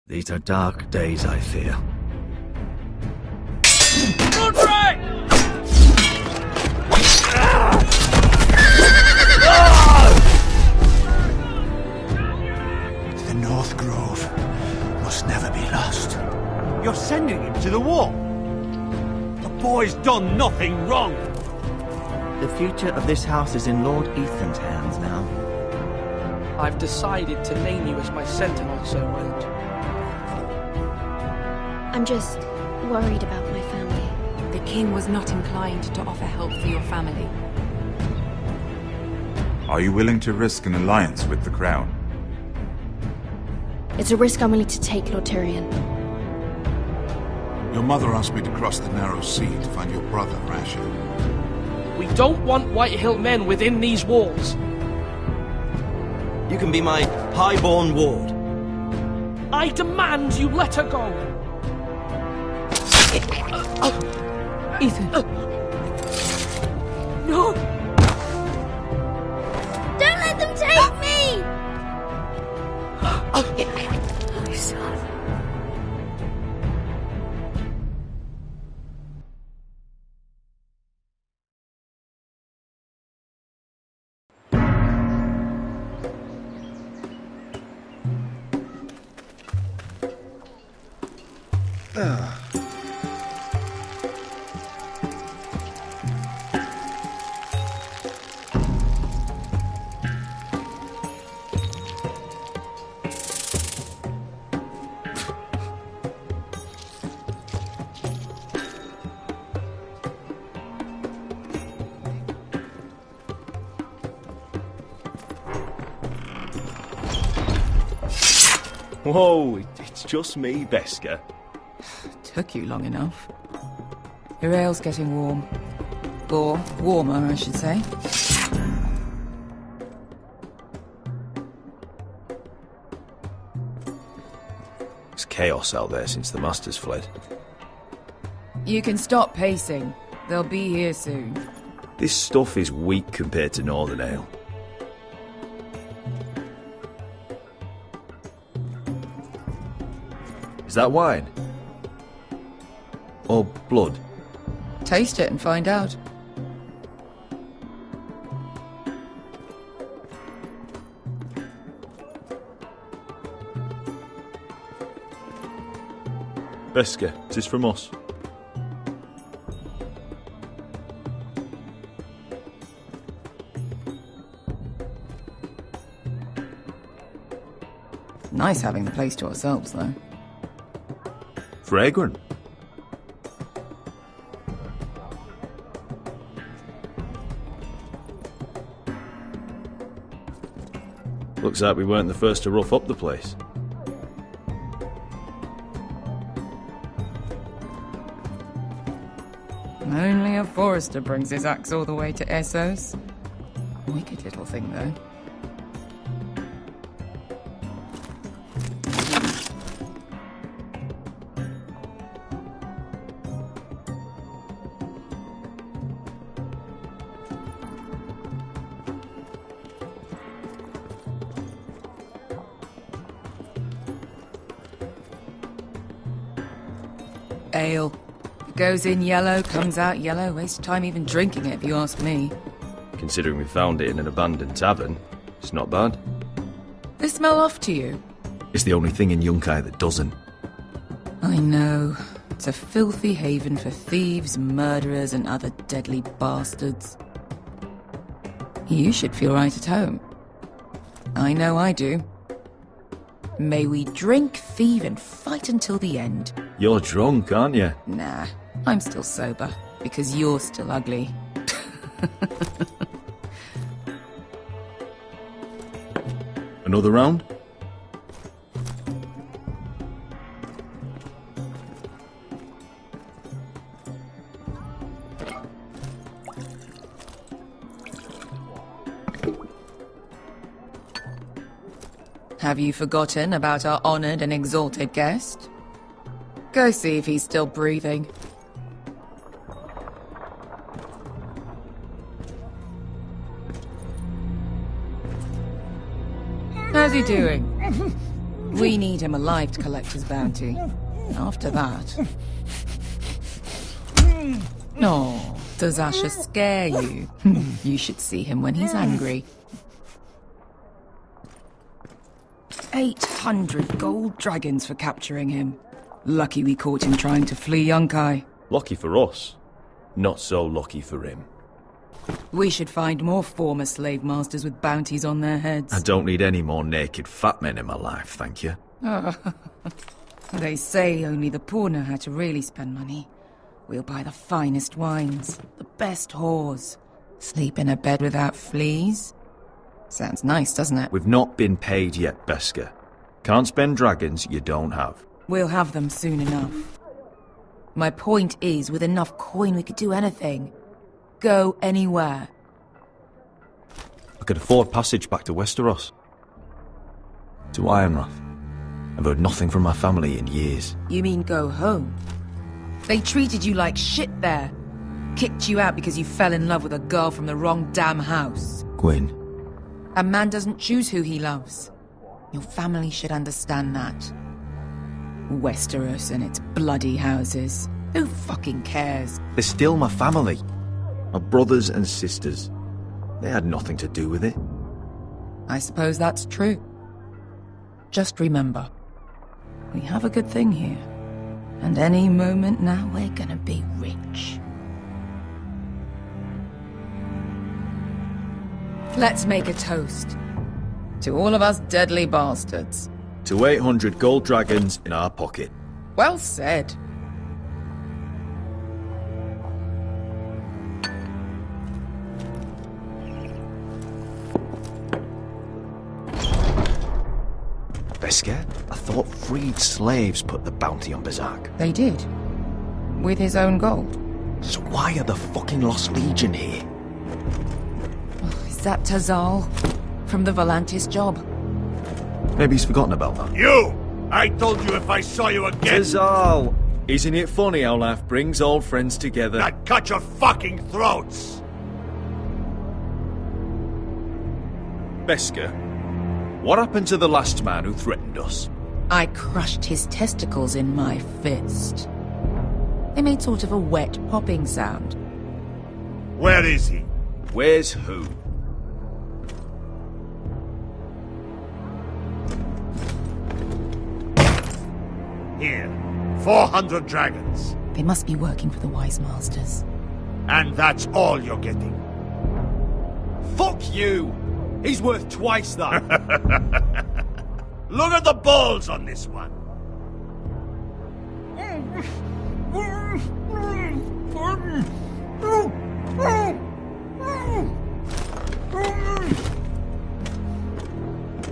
These are dark days, I fear. Roderick! The North Grove must never be lost. You're sending him to the war? The boy's done nothing wrong. The future of this house is in Lord Ethan's hands now. I've decided to name you as my sentinel, Sir Wade. I'm just worried about my family. The king was not inclined to offer help for your family. Are you willing to risk an alliance with the Crown? It's a risk I'm willing to take, Lord Tyrion. Your mother asked me to cross the narrow sea to find your brother, Rasher. We don't want Whitehill men within these walls. You can be my highborn ward. I demand you let her go. Ethan. No! Don't let them take me! My son. Whoa, it's just me, Beska. Took you long enough. Your ale's getting warm. Or warmer, I should say. It's chaos out there since the Masters fled. You can stop pacing. They'll be here soon. This stuff is weak compared to Northern Ale. Is that wine? Or blood? Taste it and find out. Beska, is this from us? Nice having the place to ourselves, though. Fragrant. Looks like we weren't the first to rough up the place. Only a forester brings his axe all the way to Essos. Wicked little thing, though. Ale. Goes in yellow, comes out yellow. Waste of time even drinking it, if you ask me. Considering we found it in an abandoned tavern, it's not bad. They smell off to you. It's the only thing in Yunkai that doesn't. I know. It's a filthy haven for thieves, murderers, and other deadly bastards. You should feel right at home. I know I do. May we drink, thieve, and fight until the end. You're drunk, aren't you? Nah, I'm still sober, because you're still ugly. Another round? Have you forgotten about our honoured and exalted guest? Go see if he's still breathing. How's he doing? We need him alive to collect his bounty. After that... No, does Asher scare you? You should see him when he's angry. 800 gold dragons for capturing him. Lucky we caught him trying to flee Yunkai. Lucky for us. Not so lucky for him. We should find more former slave masters with bounties on their heads. I don't need any more naked fat men in my life, thank you. They say only the poor know how to really spend money. We'll buy the finest wines, the best whores, sleep in a bed without fleas. Sounds nice, doesn't it? We've not been paid yet, Beska. Can't spend dragons you don't have. We'll have them soon enough. My point is, with enough coin we could do anything. Go anywhere. I could afford passage back to Westeros. To Ironrath. I've heard nothing from my family in years. You mean go home? They treated you like shit there. Kicked you out because you fell in love with a girl from the wrong damn house. Gwyn. A man doesn't choose who he loves. Your family should understand that. Westeros and its bloody houses. Who fucking cares? They're still my family. My brothers and sisters. They had nothing to do with it. I suppose that's true. Just remember, we have a good thing here. And any moment now we're gonna be rich. Let's make a toast. To all of us deadly bastards. To 800 gold dragons in our pocket. Well said. Beska, I thought freed slaves put the bounty on Berserk. They did. With his own gold. So why are the fucking Lost Legion here? Is that Tazal? From the Volantis job? Maybe he's forgotten about that. You! I told you if I saw you again... Tazal! Isn't it funny how life brings old friends together? I'd cut your fucking throats! Beska, what happened to the last man who threatened us? I crushed his testicles in my fist. They made sort of a wet popping sound. Where is he? Where's who? Here. 400 dragons. They must be working for the Wise Masters. And that's all you're getting. Fuck you! He's worth twice that. Look at the balls on this one.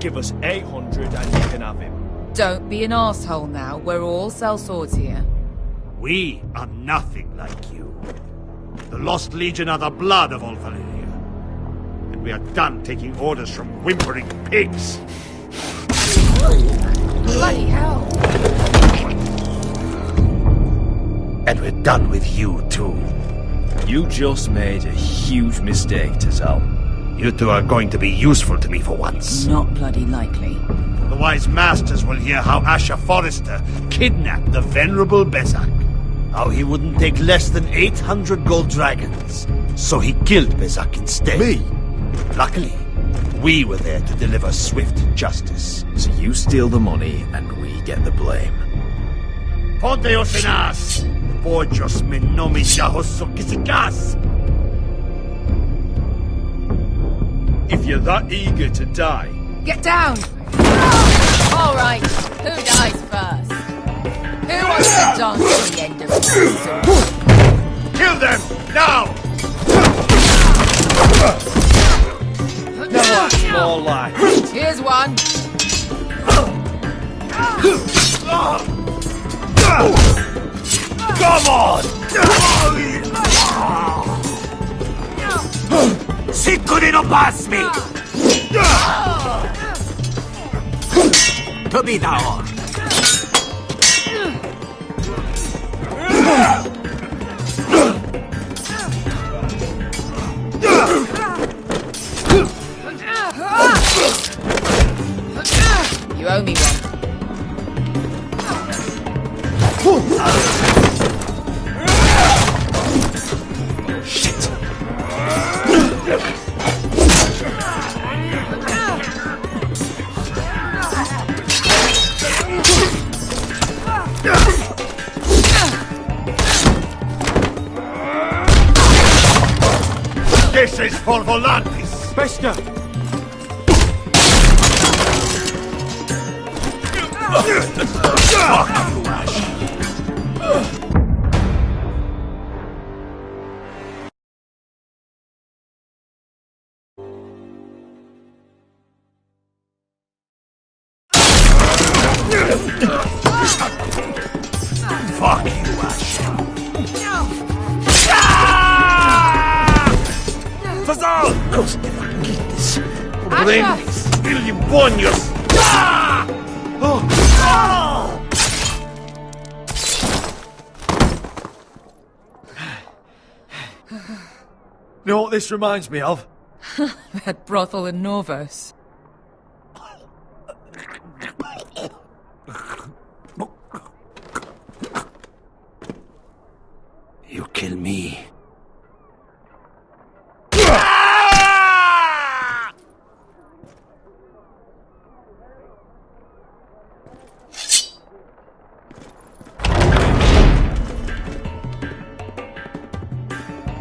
Give us 800 and you can have him. Don't be an asshole now. We're all sellswords here. We are nothing like you. The Lost Legion are the blood of all Valyria. And we are done taking orders from whimpering pigs. Bloody hell! And we're done with you, too. You just made a huge mistake, Tazal. You two are going to be useful to me for once. Not bloody likely. The Wise Masters will hear how Asher Forrester kidnapped the venerable Besak. How he wouldn't take less than 800 gold dragons. So he killed Besak instead. Me? Luckily, we were there to deliver swift justice. So you steal the money and we get the blame. Ponteos en as! Pojos me nomi shahoso kisikas! If you're that eager to die... Get down! All right, who dies first? Who wants to dance to the end of the season? Kill them, now! No, that's more like... Here's one. Come on! Sicuri no pass me! To be down! You owe me one. Tres for volantis! Bester! Fuck you, Ash. Fuck you, Ash. Fazal! Close to this. Brain, William Bonius! You know what this reminds me of? That brothel in Norvos. You kill me.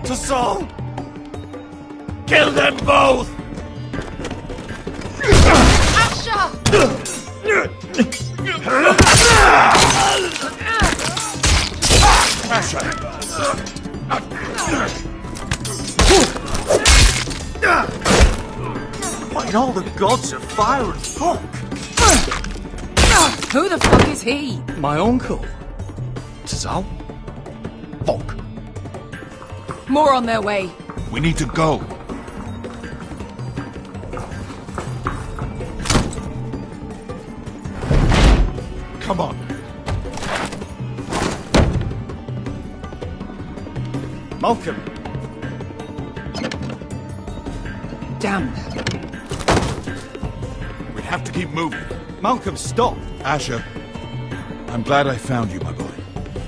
To Saul! Kill them both! What in all the gods of fire and fuck? Who the fuck is he? My uncle. Tazal? Fuck. More on their way. We need to go. Come on. Malcolm! Damn. We have to keep moving. Malcolm, stop! Asher, I'm glad I found you, my boy.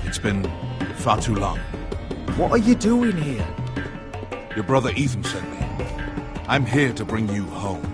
It's been far too long. What are you doing here? Your brother Ethan sent me. I'm here to bring you home.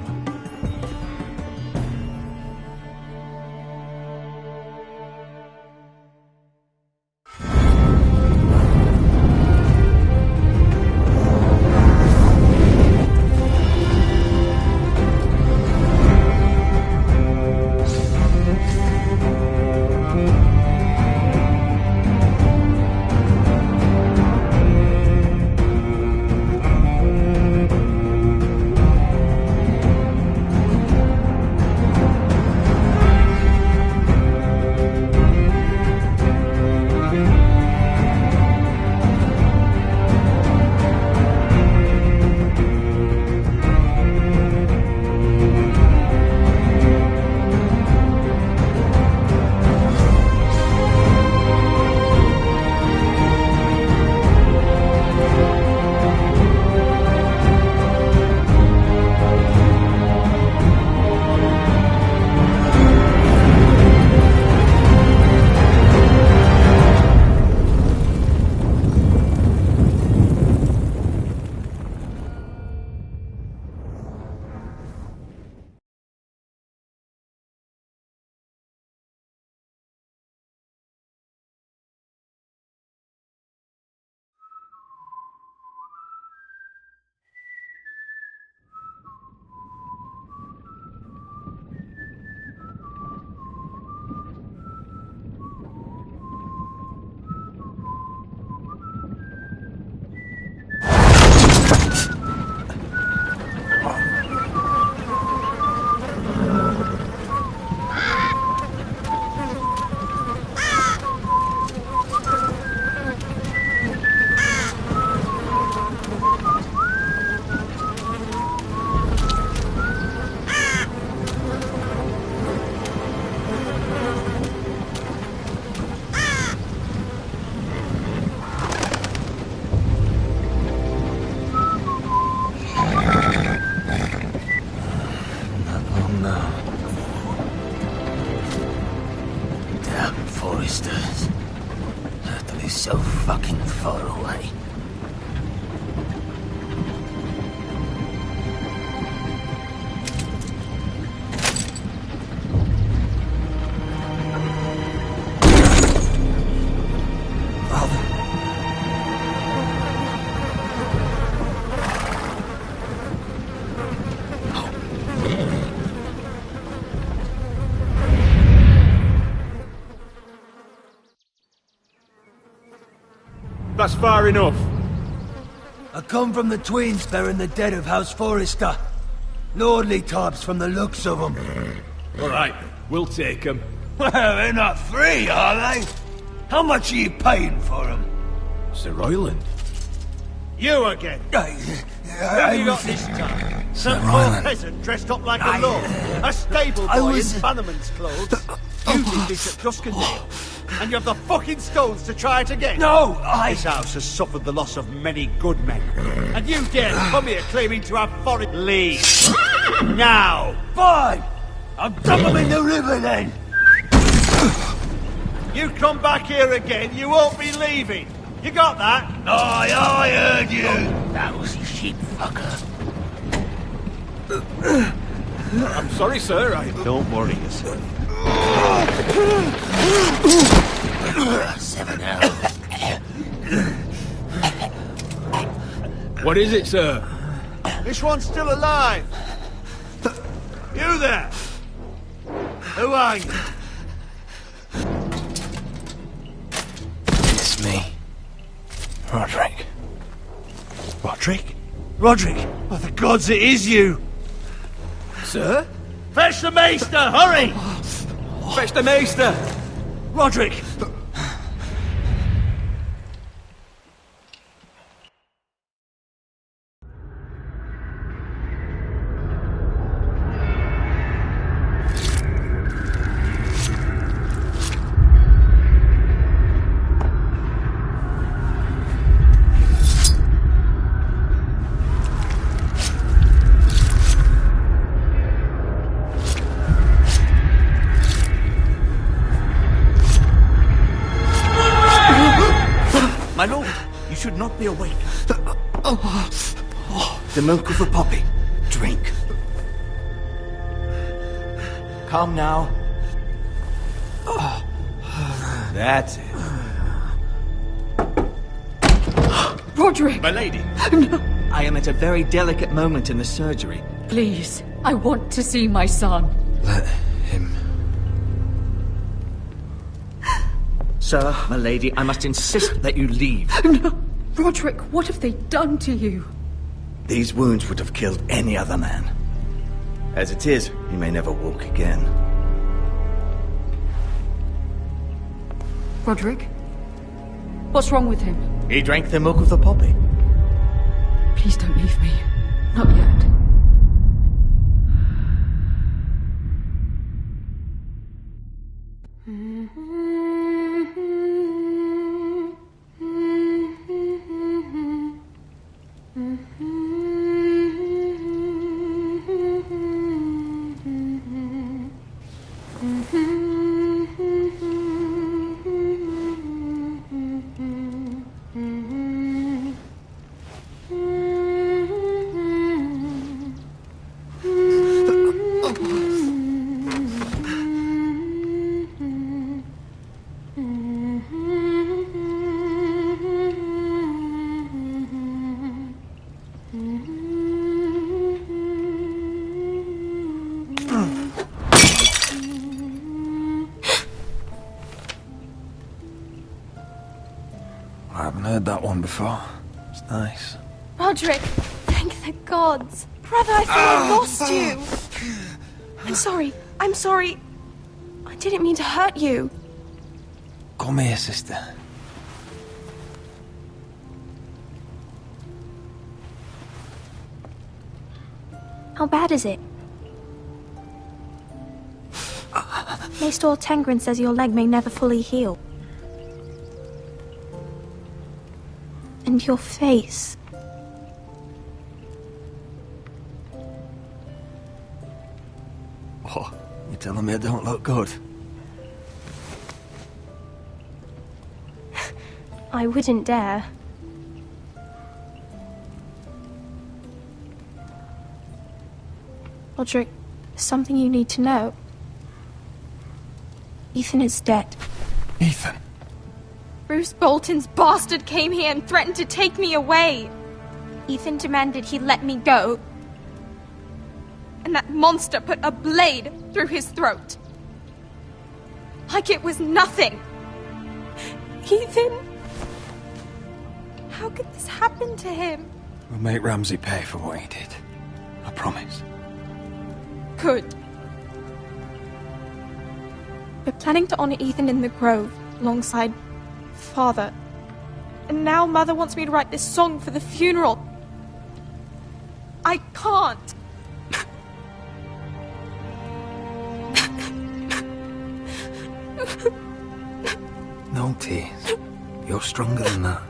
So fucking far away. That's far enough. I come from the twins bearing the dead of House Forrester. Lordly types from the looks of them. All right, we'll take them. Well, they're not free, are they? How much are you paying for them? Sir Royland. You again. What have you got this time? Some poor peasant dressed up like a lord. A stable boy in Bannerman's clothes. You did this at Duskendale. And you have the fucking stones to try it again? No, This house has suffered the loss of many good men. And you dare come here claiming to have foreign... Leave. Now. Fine! I'll dump them in the river then! You come back here again, you won't be leaving. You got that? Aye, I heard you! Lousy sheep fucker. I'm sorry, sir. Don't worry yourself. 7 hours. What is it, sir? This one's still alive. You there? Who are you? It's me. Roderick. Roderick? Roderick? Oh, the gods, it is you! Sir? Fetch the maester, hurry! Fetch the maester! Roderick! My lord, you should not be awake. The milk of the poppy. Drink. Calm now. That's it. Roderick! My lady. No. I am at a very delicate moment in the surgery. Please, I want to see my son. Let him... Sir, my lady, I must insist that you leave. No. Roderick, what have they done to you? These wounds would have killed any other man. As it is, he may never walk again. Roderick? What's wrong with him? He drank the milk of the poppy. Please don't leave me. Not yet. I haven't heard that one before. It's nice. Roderick, thank the gods. Brother, I thought I lost you. I'm sorry. I didn't mean to hurt you. Come here, sister. How bad is it? Maester Tengrin says your leg may never fully heal. And your face. Oh, you telling me I don't look good? I wouldn't dare. Roderick, there's something you need to know. Ethan is dead. Ethan? Bruce Bolton's bastard came here and threatened to take me away. Ethan demanded he let me go. And that monster put a blade through his throat. Like it was nothing. Ethan... How could this happen to him? We'll make Ramsay pay for what he did. I promise. Good. We're planning to honor Ethan in the Grove, alongside Father. And now Mother wants me to write this song for the funeral. I can't. No tears. You're stronger than that.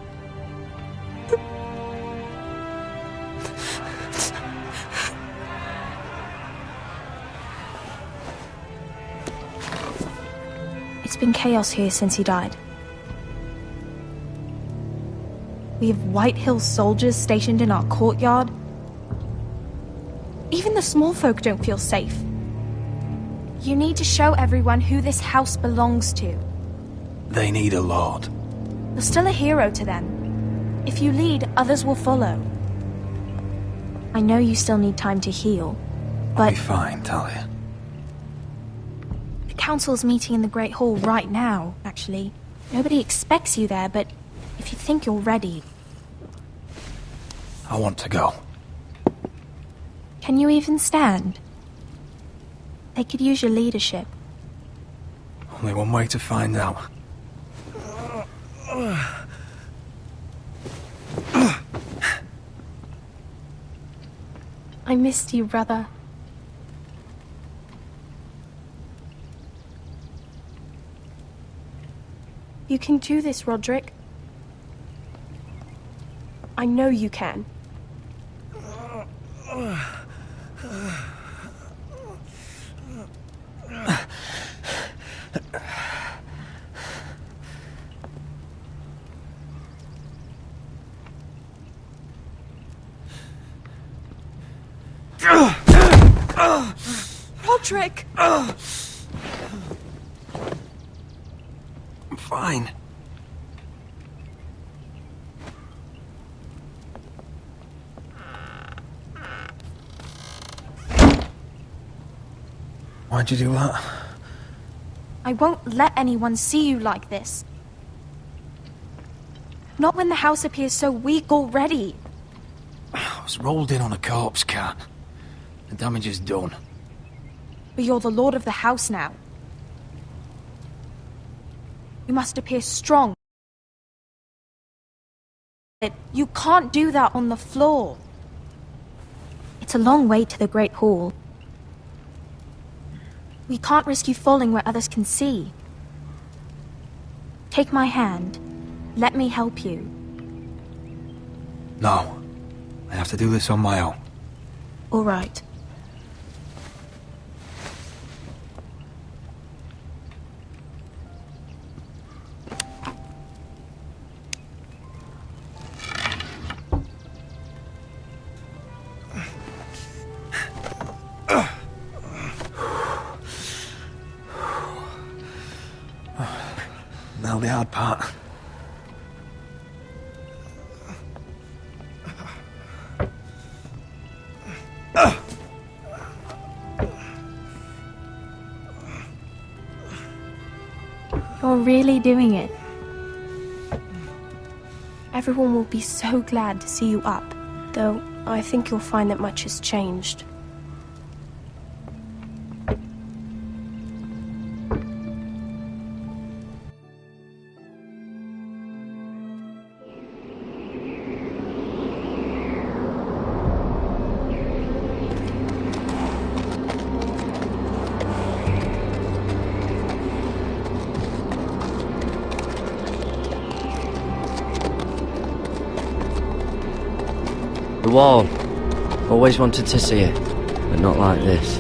It's been chaos here since he died. We have White Hill soldiers stationed in our courtyard. Even the small folk don't feel safe. You need to show everyone who this house belongs to. They need a lord. You're still a hero to them. If you lead, others will follow. I know you still need time to heal, but... I'll be fine, Talia. The council's meeting in the Great Hall right now, actually. Nobody expects you there, but if you think you're ready... I want to go. Can you even stand? They could use your leadership. Only one way to find out. I missed you, brother. You can do this, Roderick. I know you can. Roderick! I'm fine. Why'd you do that? I won't let anyone see you like this. Not when the house appears so weak already. I was rolled in on a corpse cart. The damage is done. But you're the lord of the house now. You must appear strong. You can't do that on the floor. It's a long way to the Great Hall. We can't risk you falling where others can see. Take my hand. Let me help you. No. I have to do this on my own. All right. Now the hard part. You're really doing it. Everyone will be so glad to see you up, though I think you'll find that much has changed. The wall. Always wanted to see it, but not like this.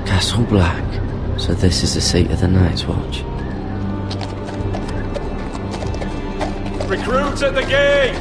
Castle Black. So this is the seat of the Night's Watch. Recruits at the gate!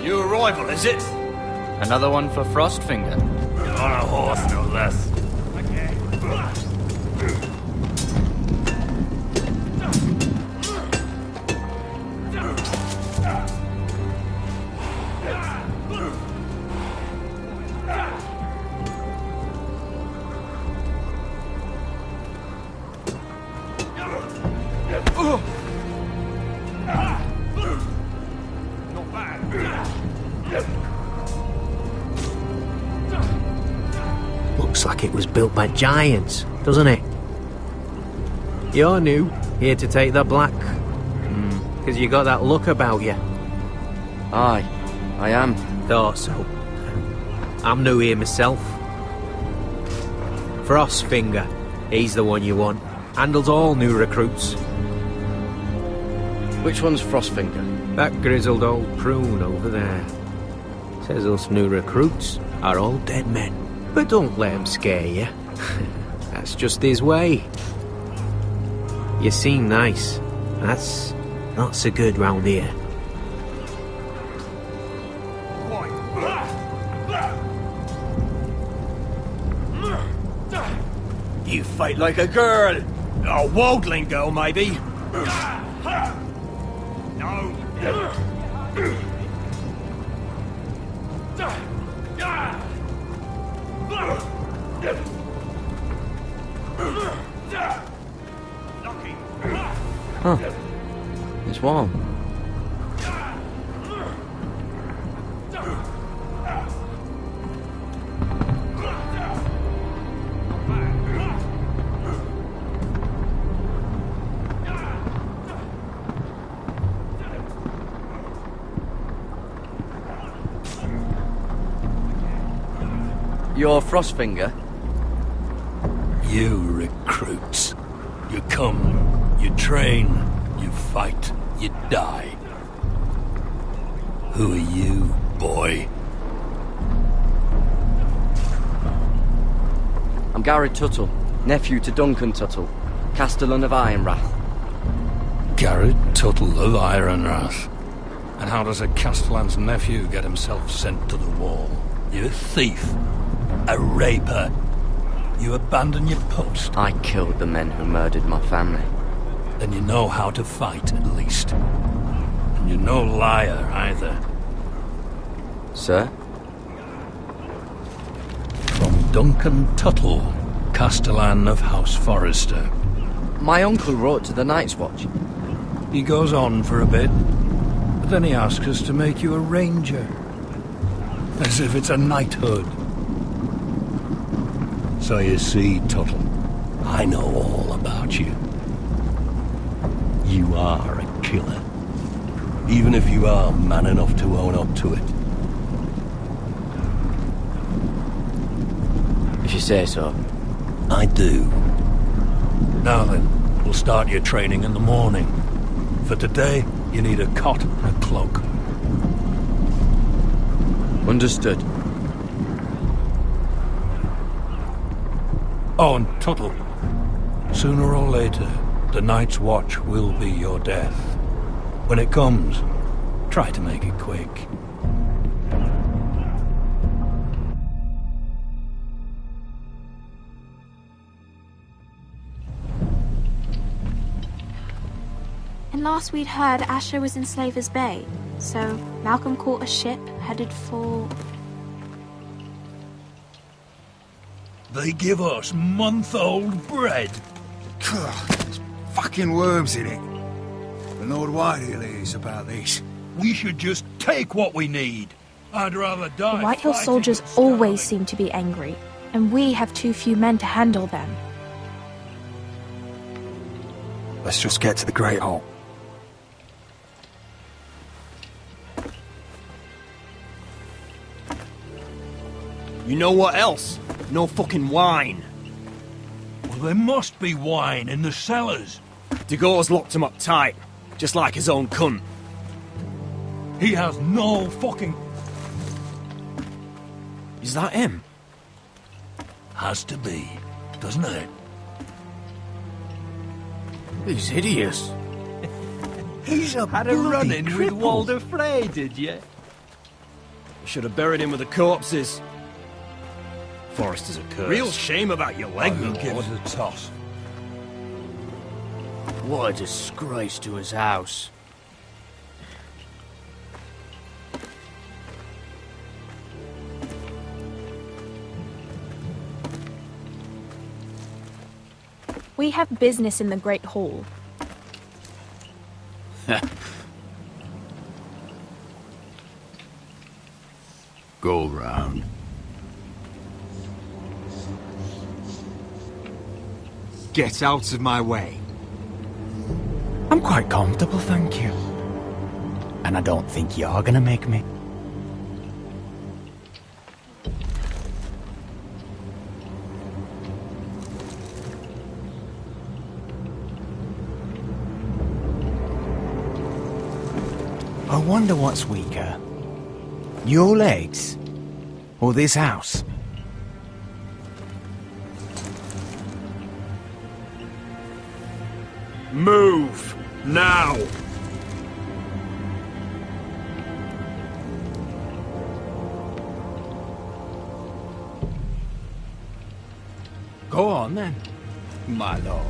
New arrival, is it? Another one for Frostfinger. On a horse, no less. Looks like it was built by giants, doesn't it? You're new, here to take the black. Because you got that look about you. Aye, I am. Thought so. I'm new here myself. Frostfinger, he's the one you want. Handles all new recruits. Which one's Frostfinger? That grizzled old prune over there. Says us new recruits are all dead men. But don't let him scare you. That's just his way. You seem nice. That's not so good round here. You fight like a girl. A wildling girl, maybe. No. Huh. It's warm. You're Frostfinger? You recruits. You come, you train, you fight, you die. Who are you, boy? I'm Gary Tuttle, nephew to Duncan Tuttle, Castellan of Ironrath. Garrett Tuttle of Ironrath. And how does a Castellan's nephew get himself sent to the wall? You're a thief. A raper. You abandon your post. I killed the men who murdered my family. Then you know how to fight, at least. And you're no liar, either. Sir? From Duncan Tuttle, Castellan of House Forrester. My uncle wrote to the Night's Watch. He goes on for a bit, but then he asks us to make you a ranger. As if it's a knighthood. So you see, Tuttle, I know all about you. You are a killer. Even if you are man enough to own up to it. If you say so. I do. Now then, we'll start your training in the morning. For today, you need a cot and a cloak. Understood. Oh, and Tuttle, sooner or later, the Night's Watch will be your death. When it comes, try to make it quick. And last we'd heard, Asher was in Slaver's Bay, so Malcolm caught a ship headed for... They give us month-old bread. There's fucking worms in it. The Lord Whitehill is about this. We should just take what we need. I'd rather die. The Whitehill soldiers always seem to be angry, and we have too few men to handle them. Let's just get to the Great Hall. You know what else? No fucking wine. Well, there must be wine in the cellars. Degau's locked him up tight, just like his own cunt. He has no fucking... Is that him? Has to be, doesn't it? He's hideous. He's a Had a bloody run-in cripple. with Walder Frey, did you? Should have buried him with the corpses. Forrester's a curse. Real shame about your leg, my Give lord. it a toss. What a disgrace to his house. We have business in the Great Hall. Go round. Get out of my way. I'm quite comfortable, thank you. And I don't think you're gonna make me. I wonder what's weaker. Your legs? Or this house? Move! Now! Go on then, my lord.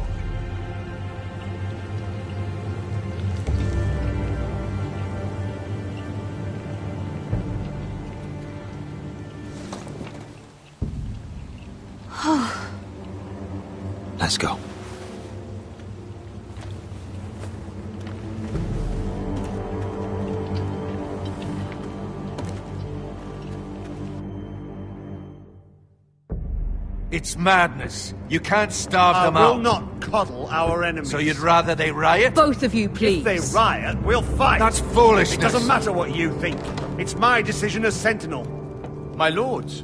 Let's go. It's madness. You can't starve them I will out. not coddle our enemies. So you'd rather they riot? Both of you, please. If they riot, we'll fight. That's foolishness. It doesn't matter what you think. It's my decision as Sentinel. My lords.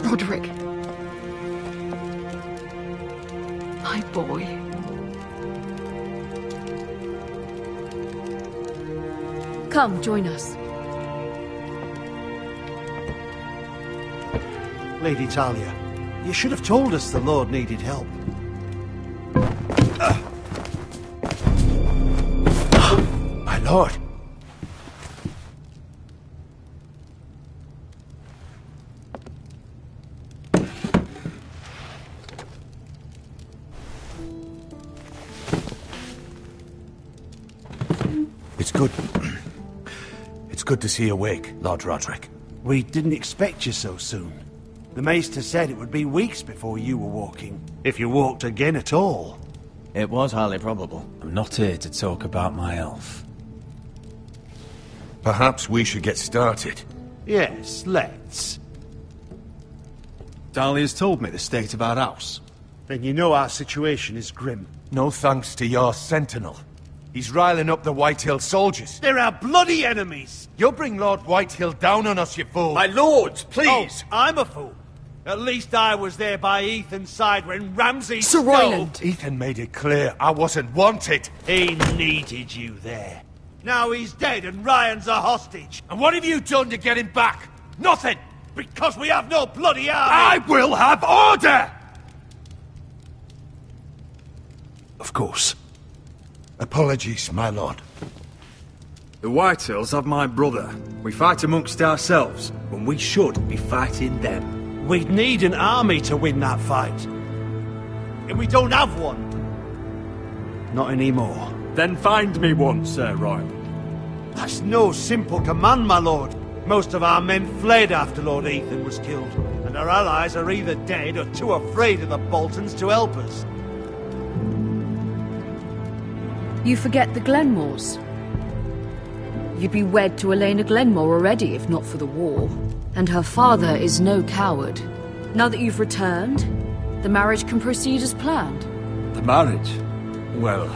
Roderick. My boy. Come, join us. Lady Talia, you should have told us the Lord needed help. My lord. It's good. It's good to see you awake, Lord Roderick. We didn't expect you so soon. The Maester said it would be weeks before you were walking, if you walked again at all. It was highly probable. I'm not here to talk about my elf. Perhaps we should get started. Yes, let's. Dahlia's told me the state of our house. Then you know our situation is grim. No thanks to your sentinel. He's riling up the Whitehill soldiers. They're our bloody enemies! You'll bring Lord Whitehill down on us, you fool! My lords, please! Oh, I'm a fool. At least I was there by Ethan's side when Ramsay Sir Royland! Ethan made it clear I wasn't wanted. He needed you there. Now he's dead and Ryan's a hostage. And what have you done to get him back? Nothing! Because we have no bloody army! I will have order! Of course. Apologies, my lord. The Whitehills have my brother. We fight amongst ourselves, when we should be fighting them. We'd need an army to win that fight. And we don't have one. Not anymore. Then find me one, Sir Royal. That's no simple command, my lord. Most of our men fled after Lord Ethan was killed, and our allies are either dead or too afraid of the Boltons to help us. You forget the Glenmores. You'd be wed to Elena Glenmore already if not for the war. And her father is no coward. Now that you've returned, the marriage can proceed as planned. The marriage? Well,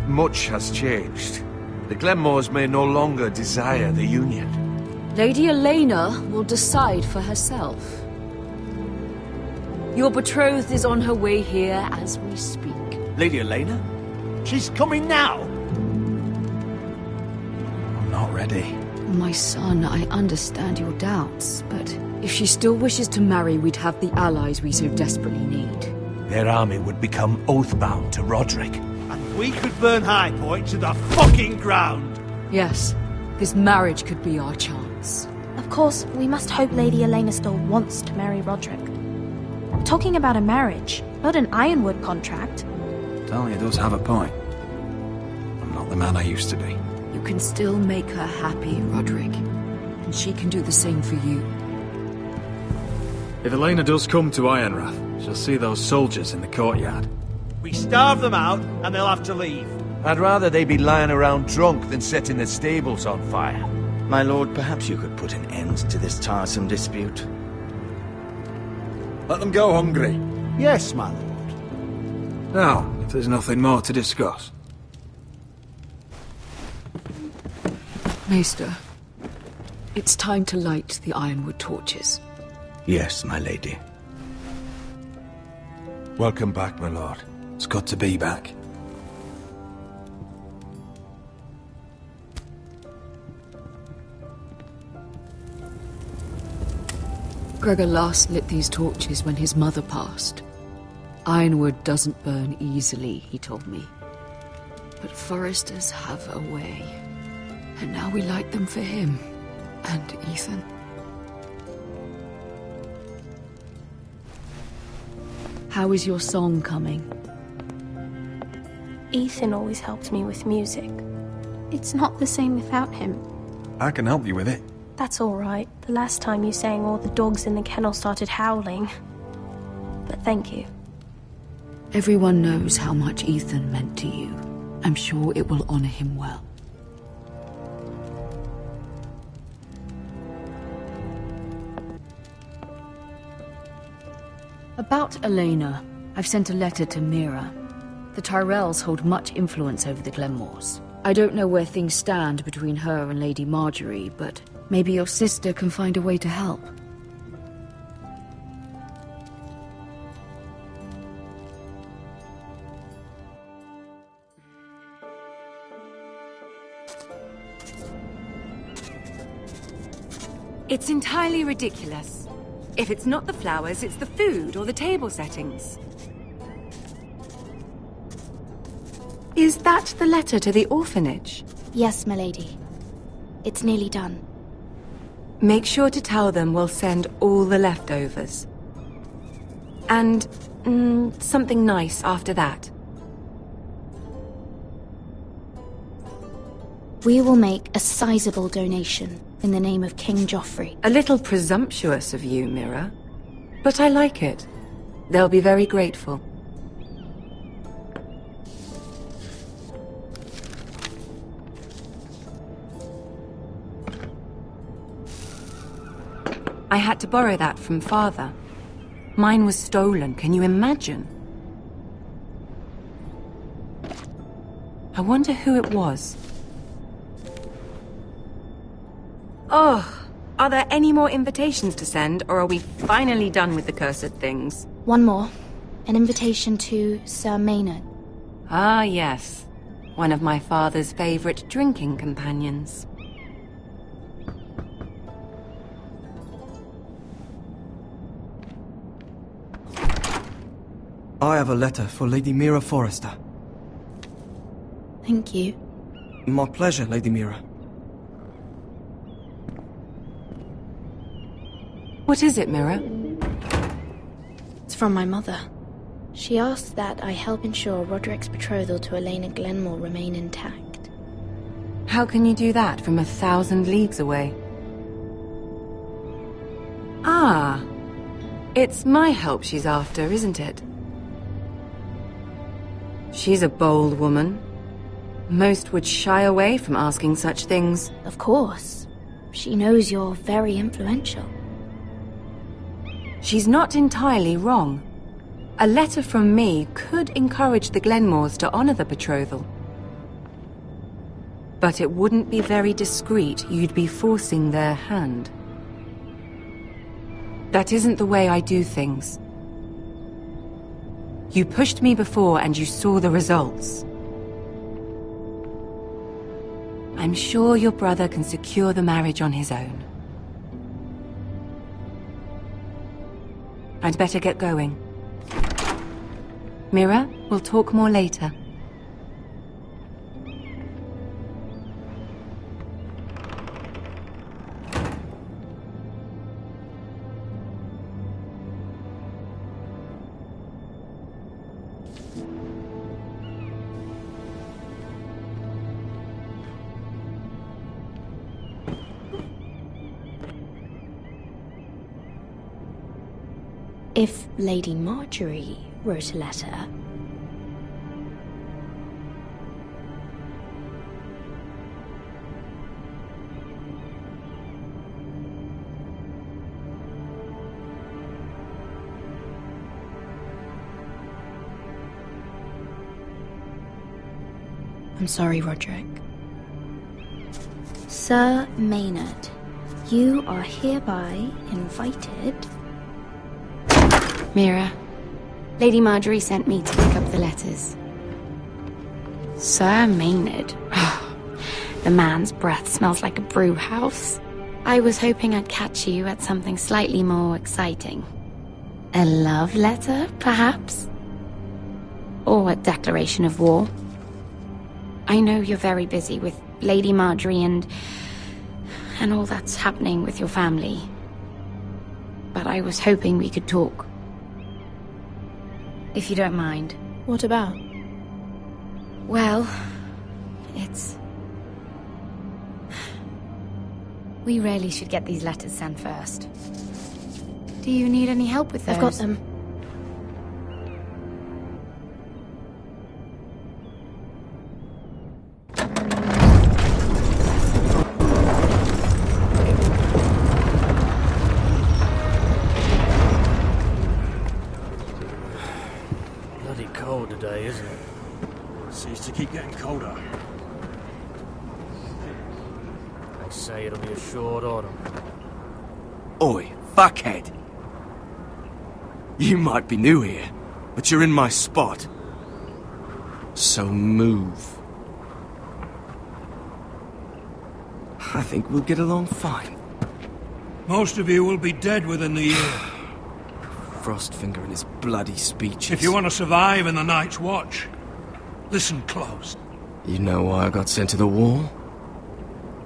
much has changed. The Glenmores may no longer desire the union. Lady Elena will decide for herself. Your betrothed is on her way here as we speak. Lady Elena? She's coming now! I'm not ready. My son, I understand your doubts, but if she still wishes to marry, we'd have the allies we so desperately need. their army would become oathbound to Roderick. And we could burn High Point to the fucking ground! Yes, this marriage could be our chance. Of course, we must hope Lady Elena still wants to marry Roderick. We're talking about a marriage, not an ironwood contract. Talia does have a point. I'm not the man I used to be. You can still make her happy, Roderick. And she can do the same for you. If Elena does come to Ironrath, she'll see those soldiers in the courtyard. We starve them out, and they'll have to leave. I'd rather they be lying around drunk than setting the stables on fire. My lord, perhaps you could put an end to this tiresome dispute. Let them go hungry. Yes, my lord. Now, if there's nothing more to discuss. Maester, it's time to light the ironwood torches. Yes, my lady. Welcome back, my lord. It's good to be back. Gregor last lit these torches when his mother passed. Ironwood doesn't burn easily, he told me. But foresters have a way. And now we light them for him. And Ethan. How is your song coming? Ethan always helps me with music. It's not the same without him. I can help you with it. That's all right. The last time you sang, all the dogs in the kennel started howling. But thank you. Everyone knows how much Ethan meant to you. I'm sure it will honor him well. About Elena, I've sent a letter to Mira. The Tyrells hold much influence over the Glenmores. I don't know where things stand between her and Lady Marjorie, but maybe your sister can find a way to help. It's entirely ridiculous. If it's not the flowers, it's the food or the table settings. Is that the letter to the orphanage? Yes, milady. It's nearly done. Make sure to tell them we'll send all the leftovers. And something nice after that. We will make a sizable donation in the name of King Joffrey. A little presumptuous of you, Mira. But I like it. They'll be very grateful. I had to borrow that from Father. Mine was stolen, can you imagine? I wonder who it was. Oh, are there any more invitations to send, or are we finally done with the cursed things? One more. An invitation to Sir Maynard. Ah, yes. One of my father's favorite drinking companions. I have a letter for Lady Mira Forrester. Thank you. My pleasure, Lady Mira. What is it, Mira? It's from my mother. She asks that I help ensure Roderick's betrothal to Elena Glenmore remain intact. How can you do that from 1,000 leagues away? Ah, it's my help she's after, isn't it? She's a bold woman. Most would shy away from asking such things. Of course. She knows you're very influential. She's not entirely wrong. A letter from me could encourage the Glenmores to honor the betrothal. But it wouldn't be very discreet. You'd be forcing their hand. That isn't the way I do things. You pushed me before and you saw the results. I'm sure your brother can secure the marriage on his own. I'd better get going. Mira, we'll talk more later. If Lady Marjorie wrote a letter... I'm sorry, Roderick. Sir Maynard, you are hereby invited... Mira, Lady Marjorie sent me to pick up the letters. Sir Maynard. The man's breath smells like a brew house. I was hoping I'd catch you at something slightly more exciting. A love letter, perhaps? Or a declaration of war? I know you're very busy with Lady Marjorie and all that's happening with your family. But I was hoping we could talk. If you don't mind. What about? Well, it's... We really should get these letters sent first. Do you need any help with those? I've got them. Today, isn't it? Seems to keep getting colder. They say it'll be a short autumn. Oi, fuckhead! You might be new here, but you're in my spot. So move. I think we'll get along fine. Most of you will be dead within the year. Frostfinger and his bloody speeches. If you want to survive in the Night's Watch, listen close. You know why I got sent to the wall?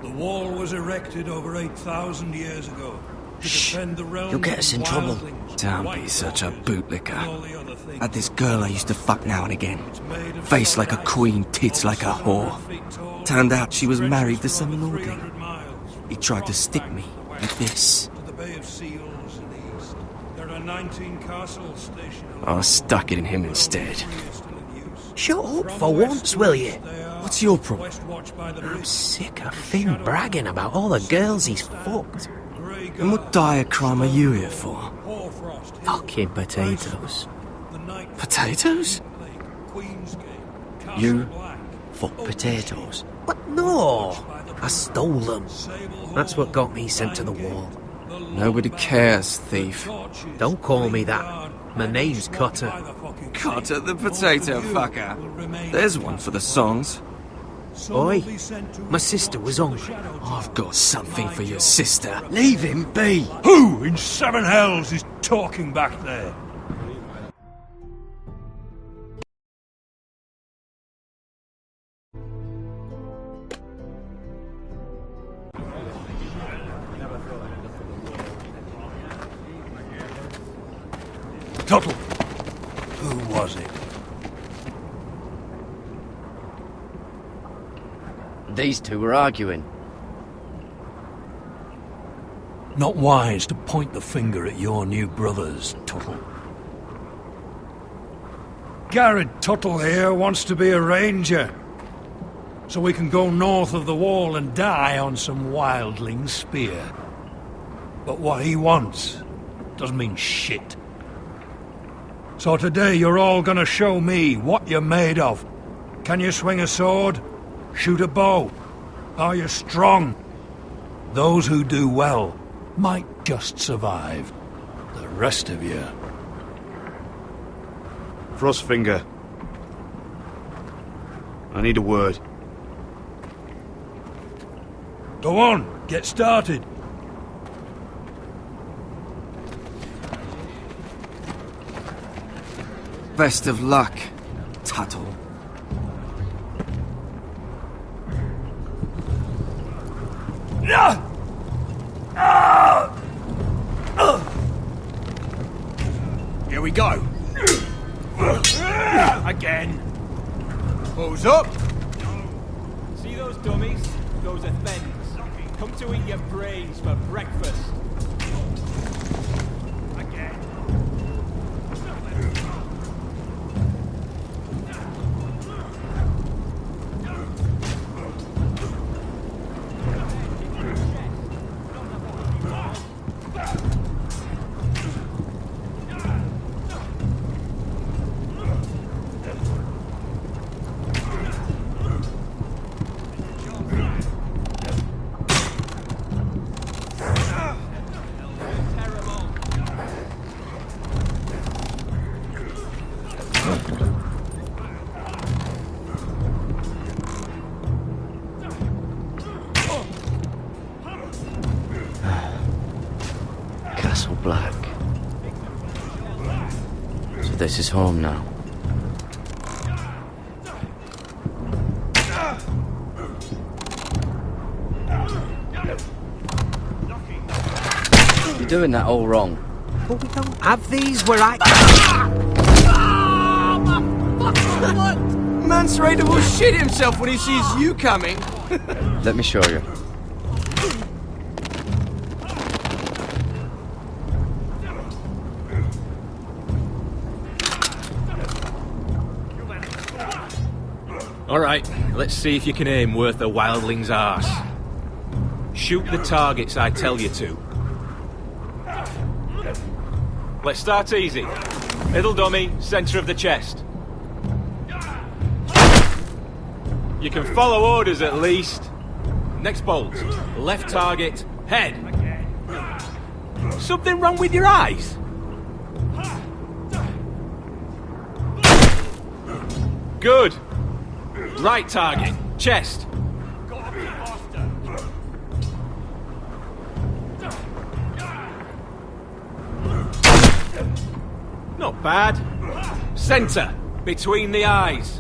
The wall was erected over 8,000 years ago to defend the realm. You'll get us in trouble. Don't be such a bootlicker. Had this girl I used to fuck now and again. Face like a queen, tits like a whore. Turned out she was married to some lordling. He tried to stick me with this. 19 castles stationed. I stuck it in him instead. Shut up for once, will you? What's your problem? I'm sick of Finn bragging about all the girls he's fucked. And what dire crime are you here for? Fucking potatoes. Potatoes? You fuck potatoes? What? No! I stole them. That's what got me sent to the wall. Nobody cares, thief. Don't call me that. My name's Cutter. Cutter the potato fucker. There's one for the songs. Oi, my sister was hungry. I've got something for your sister. Leave him be. Who in seven hells is talking back there? Tuttle, who was it? These two were arguing. Not wise to point the finger at your new brothers, Tuttle. Garrett Tuttle here wants to be a ranger, so we can go north of the wall and die on some wildling spear. But what he wants doesn't mean shit. So today you're all gonna show me what you're made of. Can you swing a sword? Shoot a bow? Are you strong? Those who do well might just survive. The rest of you... Frostfinger. I need a word. Go on, get started. Best of luck, Tuttle. Here we go. Again. Who's up? See those dummies? Those are thens. Come to eat your brains for breakfast. Again. Castle Black. So this is home now. You're doing that all wrong. But we don't have these where I... Mance Raider will shit himself when he sees you coming. Let me show you. Alright, let's see if you can aim worth a wildling's arse. Shoot the targets I tell you to. Let's start easy. Middle dummy, centre of the chest. You can follow orders at least. Next bolt. Left target, head. Something wrong with your eyes? Good. Right target, chest. Not bad. Centre, between the eyes.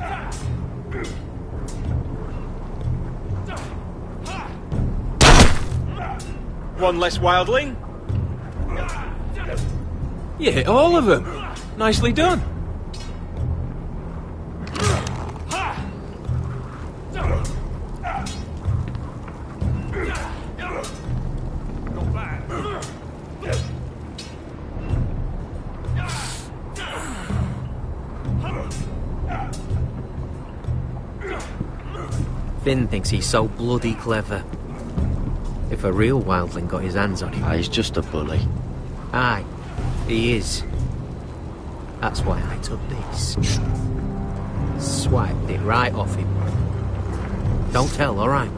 One less wildling. You hit all of them. Nicely done. Finn thinks he's so bloody clever. If a real wildling got his hands on him... He's just a bully. Aye, he is. That's why I took this. Swiped it right off him. Don't tell, alright?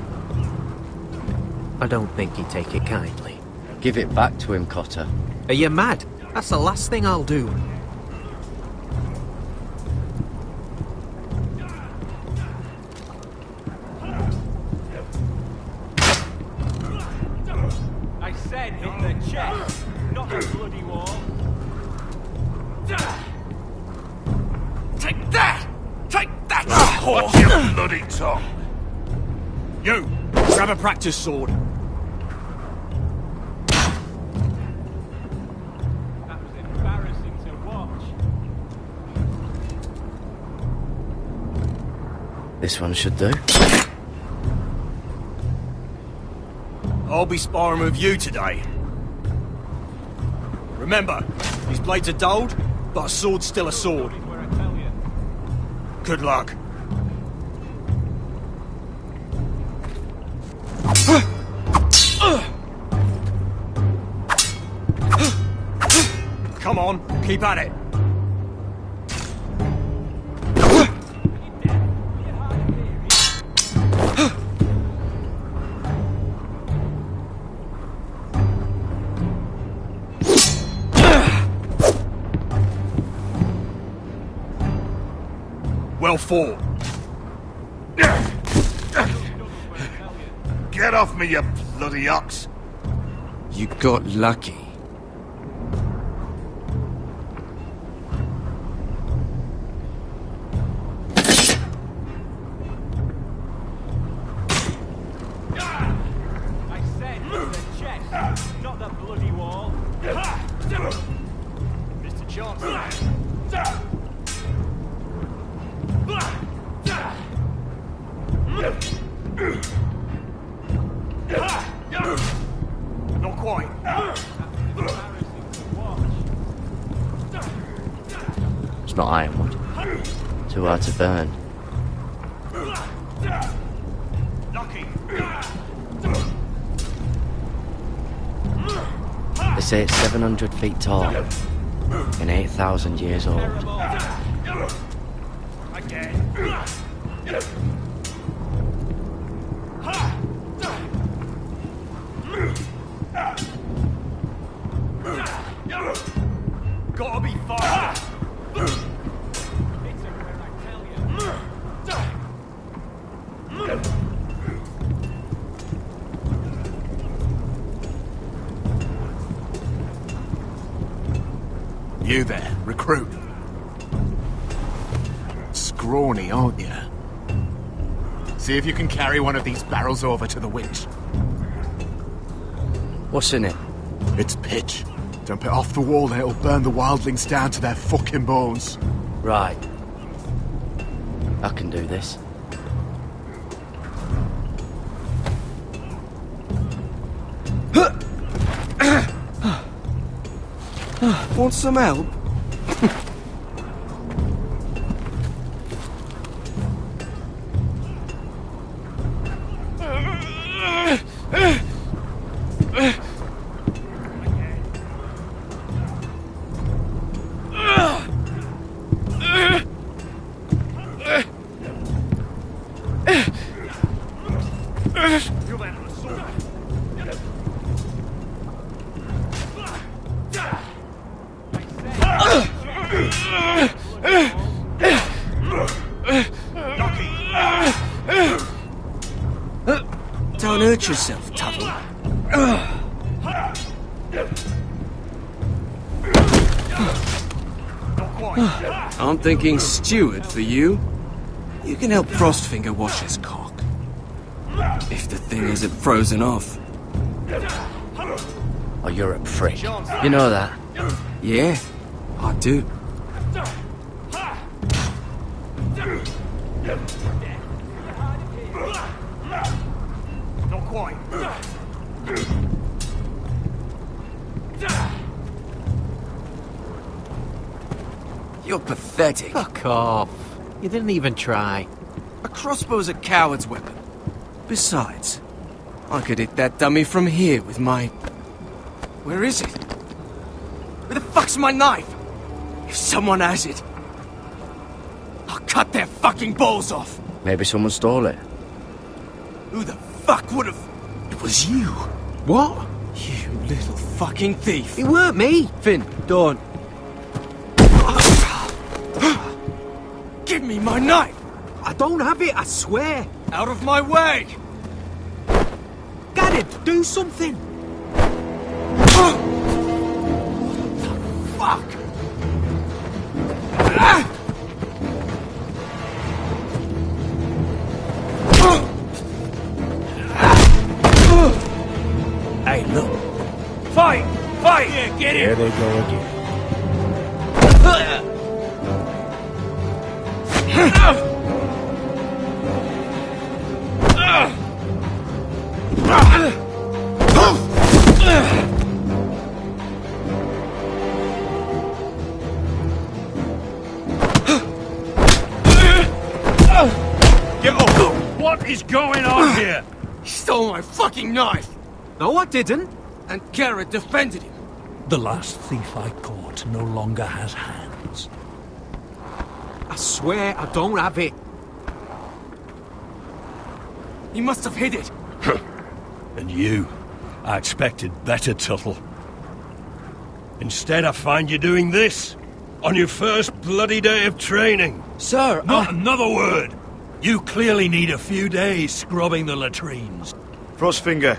I don't think he'd take it kindly. Give it back to him, Cotter. Are you mad? That's the last thing I'll do. I said hit the chest, not the bloody wall. Take that! Take that! Watch your bloody tongue! You, grab a practice sword. That was embarrassing to watch. This one should do. I'll be sparring with you today. Remember, these blades are dulled, but a sword's still a sword. Good luck. Come on, keep at it. Well fought. Get off me, you bloody ox. You got lucky. wood. Too hard to burn. They say it's 700 feet tall and 8,000 years old. Gotta be faster. You there, recruit. Scrawny, aren't you? See if you can carry one of these barrels over to the winch. What's in it? It's pitch. Dump it off the wall and it'll burn the wildlings down to their fucking bones. Right. I can do this. Want some help? Don't hurt yourself, Tuttle. I'm thinking steward for you. You can help Frostfinger wash his cock. If the thing isn't frozen off. Oh, you're a prick. You know that? Yeah, I do. Not quite. You're pathetic. Fuck off. You didn't even try. A crossbow's a coward's weapon. Besides, I could hit that dummy from here with my... Where is it? Where the fuck's my knife? If someone has it, I'll cut their fucking balls off. Maybe someone stole it. Who the fuck would have... It was you. What? You little fucking thief. It weren't me. Finn, don't. Give me my knife! I don't have it, I swear. Out of my way! Garrett, do something. Fuck! Hey, look. Fight! Fight! Yeah, get There it! they go again. Get up! What is going on here? He stole my fucking knife! No, I didn't. And Garrett defended him. The last thief I caught no longer has hands. I swear I don't have it. He must have hid it. And you? I expected better, Tuttle. Instead, I find you doing this on your first bloody day of training. Sir, Not another word! You clearly need a few days scrubbing the latrines. Frostfinger,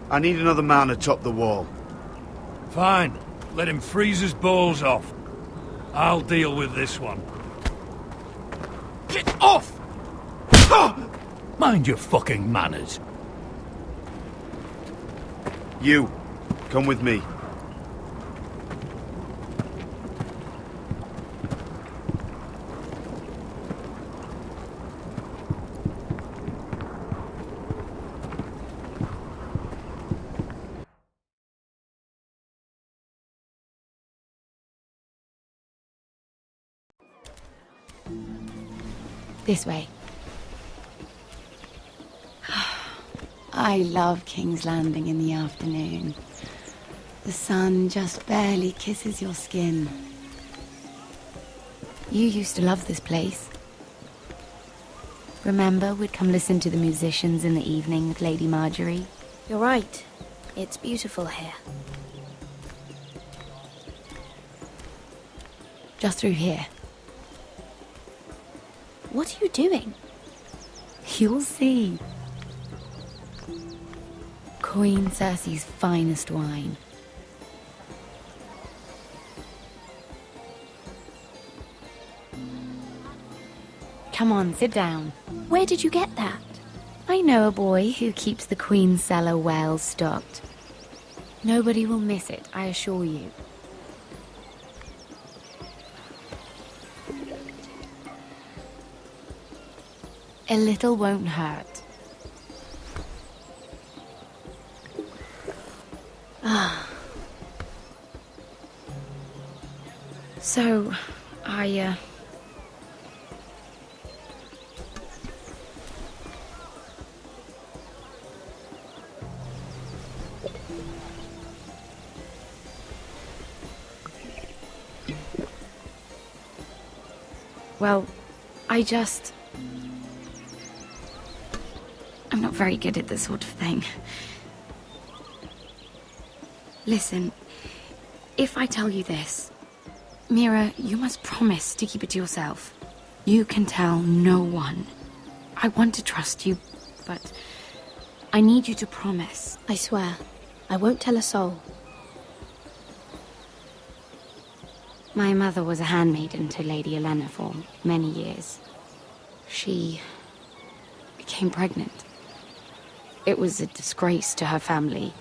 I need another man atop the wall. Fine. Let him freeze his balls off. I'll deal with this one. Get off! Mind your fucking manners. You, come with me. This way. I love King's Landing in the afternoon. The sun just barely kisses your skin. You used to love this place. Remember, we'd come listen to the musicians in the evening with Lady Marjorie? You're right. It's beautiful here. Just through here. What are you doing? You'll see. Queen Cersei's finest wine. Come on, sit down. Where did you get that? I know a boy who keeps the Queen's cellar well stocked. Nobody will miss it, I assure you. A little won't hurt. Ah. So, Well, I'm not very good at this sort of thing. Listen, if I tell you this, Mira, you must promise to keep it to yourself. You can tell no one. I want to trust you, but I need you to promise. I swear, I won't tell a soul. My mother was a handmaiden to Lady Olenna for many years. She became pregnant. It was a disgrace to her family.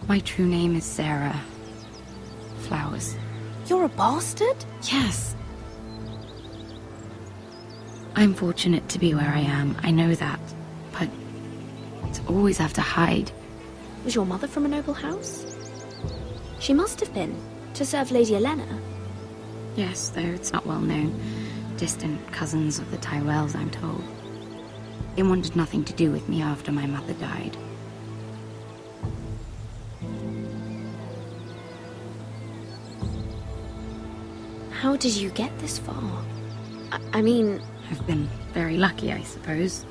My true name is Sarah Flowers. You're a bastard? Yes. I'm fortunate to be where I am, I know that. But to always have to hide. Was your mother from a noble house? She must have been, to serve Lady Olenna. Yes, though it's not well known. Distant cousins of the Tyrells, I'm told. They wanted nothing to do with me after my mother died. How did you get this far? I mean... I've been very lucky, I suppose.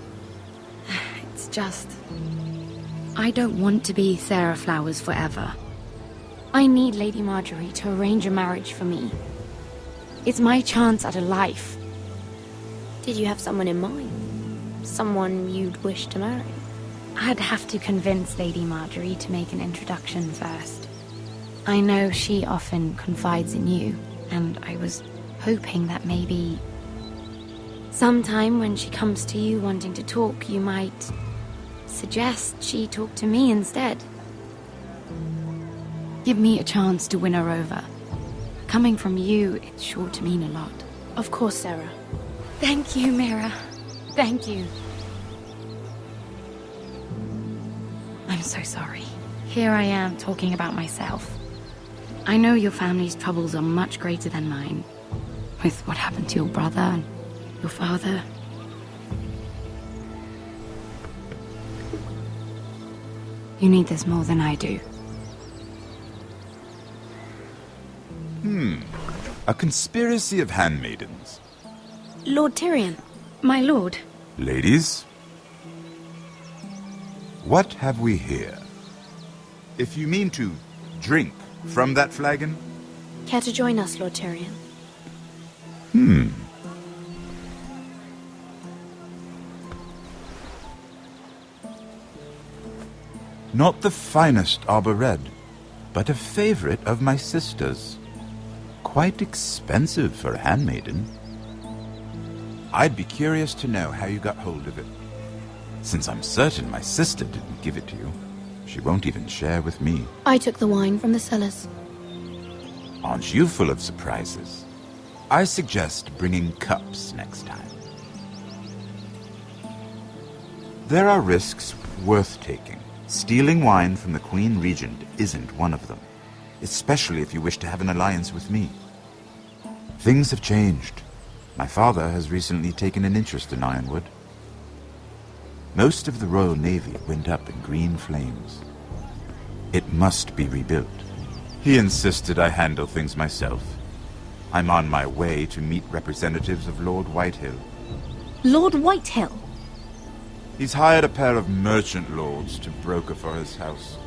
It's just... I don't want to be Sarah Flowers forever. I need Lady Marjorie to arrange a marriage for me. It's my chance at a life. Did you have someone in mind? Someone you'd wish to marry? I'd have to convince Lady Marjorie to make an introduction first. I know she often confides in you, and I was hoping that maybe... sometime when she comes to you wanting to talk, you might suggest she talk to me instead. Give me a chance to win her over. Coming from you, it's sure to mean a lot. Of course, Sarah. Thank you, Mira. Thank you. I'm so sorry. Here I am talking about myself. I know your family's troubles are much greater than mine. With what happened to your brother and your father. You need this more than I do. A conspiracy of handmaidens. Lord Tyrion. My lord. Ladies, what have we here? If you mean to drink from that flagon? Care to join us, Lord Tyrion? Not the finest arbor red, but a favorite of my sister's. Quite expensive for a handmaiden. I'd be curious to know how you got hold of it. Since I'm certain my sister didn't give it to you, she won't even share with me. I took the wine from the cellars. Aren't you full of surprises? I suggest bringing cups next time. There are risks worth taking. Stealing wine from the Queen Regent isn't one of them, especially if you wish to have an alliance with me. Things have changed. My father has recently taken an interest in Ironwood. Most of the Royal Navy went up in green flames. It must be rebuilt. He insisted I handle things myself. I'm on my way to meet representatives of Lord Whitehill. Lord Whitehill? He's hired a pair of merchant lords to broker for his house.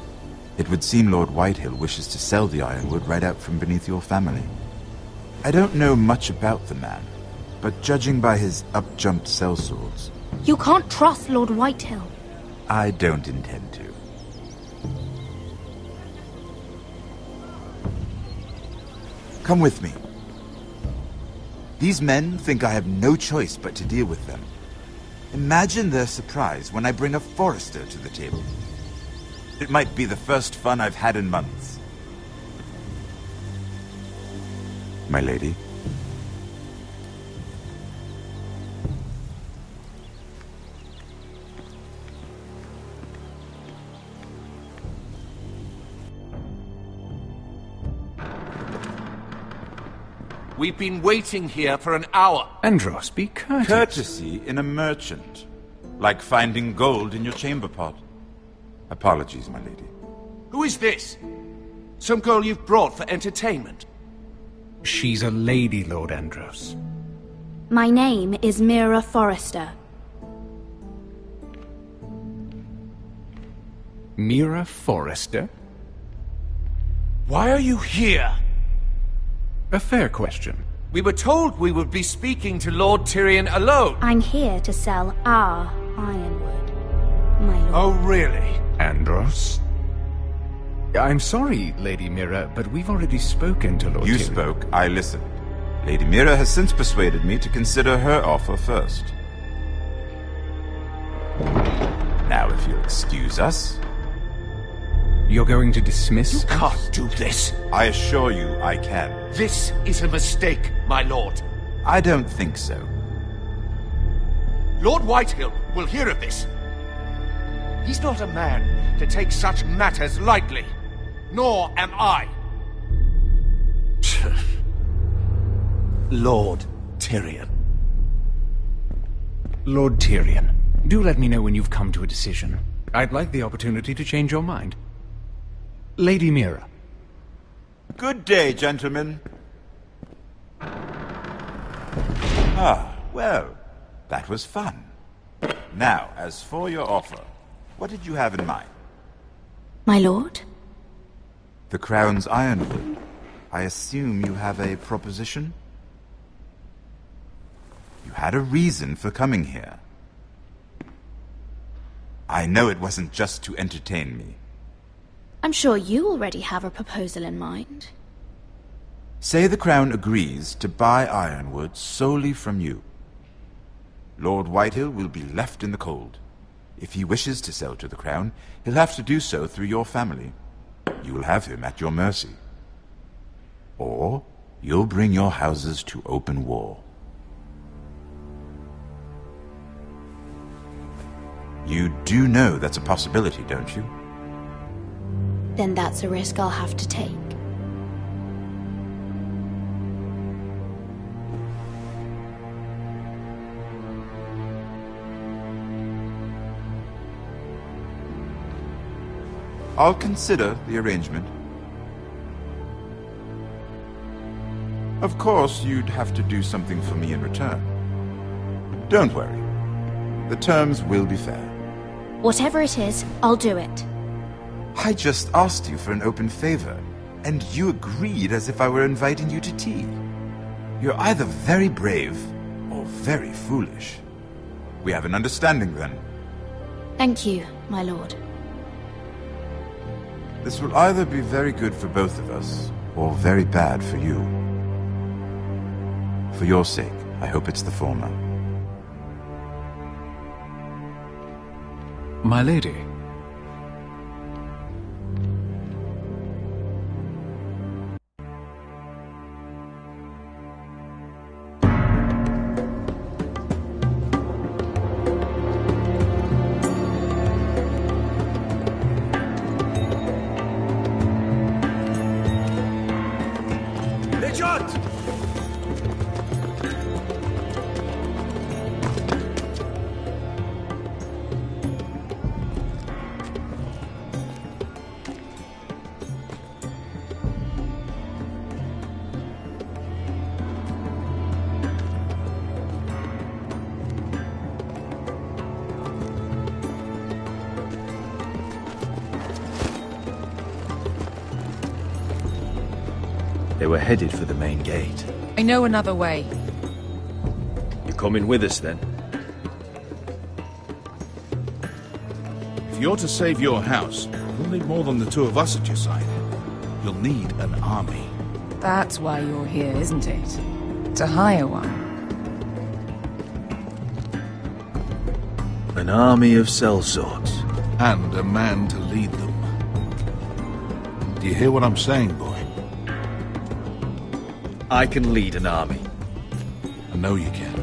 It would seem Lord Whitehill wishes to sell the Ironwood right out from beneath your family. I don't know much about the man, but judging by his up-jumped sellswords... You can't trust Lord Whitehill. I don't intend to. Come with me. These men think I have no choice but to deal with them. Imagine their surprise when I bring a forester to the table. It might be the first fun I've had in months. My lady. We've been waiting here for an hour. Andros, be courteous. Courtesy in a merchant. Like finding gold in your chamber pot. Apologies, my lady. Who is this? Some girl you've brought for entertainment? She's a lady, Lord Andros. My name is Mira Forrester. Mira Forrester? Why are you here? A fair question. We were told we would be speaking to Lord Tyrion alone. I'm here to sell our Ironwood, my lord. Oh, really? Andros? I'm sorry, Lady Mira, but we've already spoken to Lord You Tyrion. spoke, I listened. Lady Mira has since persuaded me to consider her offer first. Now, if you'll excuse us... You're going to dismiss? You can't do this. I assure you I can. This is a mistake, my lord. I don't think so. Lord Whitehill will hear of this. He's not a man to take such matters lightly. Nor am I. Lord Tyrion. Lord Tyrion, do let me know when you've come to a decision. I'd like the opportunity to change your mind. Lady Mira. Good day, gentlemen. Ah, well, that was fun. Now, as for your offer, what did you have in mind? My lord? The Crown's Ironwood. I assume you have a proposition? You had a reason for coming here. I know it wasn't just to entertain me. I'm sure you already have a proposal in mind. Say the Crown agrees to buy Ironwood solely from you. Lord Whitehill will be left in the cold. If he wishes to sell to the Crown, he'll have to do so through your family. You will have him at your mercy. Or you'll bring your houses to open war. You do know that's a possibility, don't you? Then that's a risk I'll have to take. I'll consider the arrangement. Of course, you'd have to do something for me in return. Don't worry. The terms will be fair. Whatever it is, I'll do it. I just asked you for an open favor, and you agreed as if I were inviting you to tea. You're either very brave or very foolish. We have an understanding then. Thank you, my lord. This will either be very good for both of us, or very bad for you. For your sake, I hope it's the former. My lady. They were headed for the main gate. I know another way. You coming with us, then? If you're to save your house, you'll need more than the two of us at your side. You'll need an army. That's why you're here, isn't it? To hire one. An army of sellswords. And a man to lead them. Do you hear what I'm saying, boy? I can lead an army. I know you can.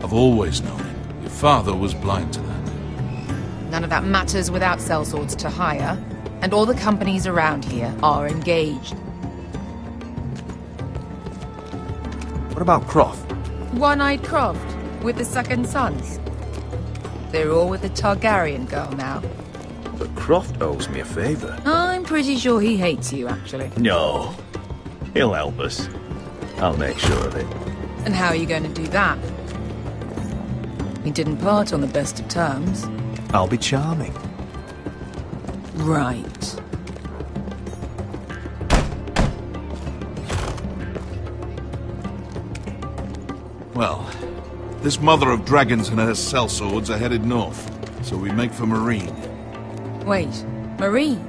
I've always known it. Your father was blind to that. None of that matters without sellswords to hire, and all the companies around here are engaged. What about Croft? One-eyed Croft, with the second sons. They're all with the Targaryen girl now. But Croft owes me a favor. I'm pretty sure he hates you, actually. No. He'll help us. I'll make sure of it. And how are you going to do that? We didn't part on the best of terms. I'll be charming. Right. Well, this mother of dragons and her sellswords are headed north, so we make for Marine. Wait, Marine?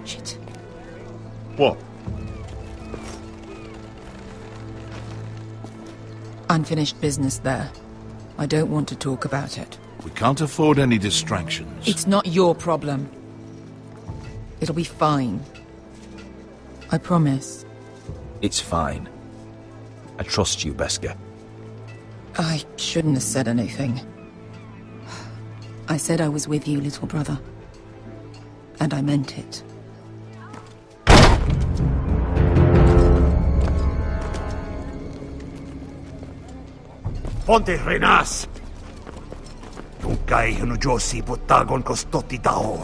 Shit. What? Unfinished business there. I don't want to talk about it. We can't afford any distractions. It's not your problem. It'll be fine. I promise. It's fine. I trust you, Beskar. I shouldn't have said anything. I said I was with you, little brother. And I meant it. Ponte Renas! Tunkai Hunujosi Putagon Kostoti Taor.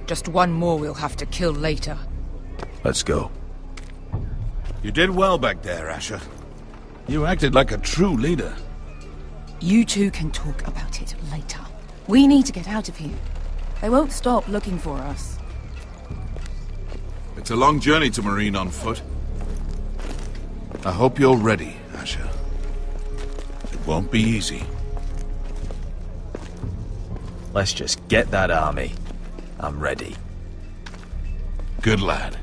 Just one more we'll have to kill later. Let's go. You did well back there, Asher. You acted like a true leader. You two can talk about it later. We need to get out of here. They won't stop looking for us. It's a long journey to Marine on foot. I hope you're ready, Asher. It won't be easy. Let's just get that army. I'm ready. Good lad.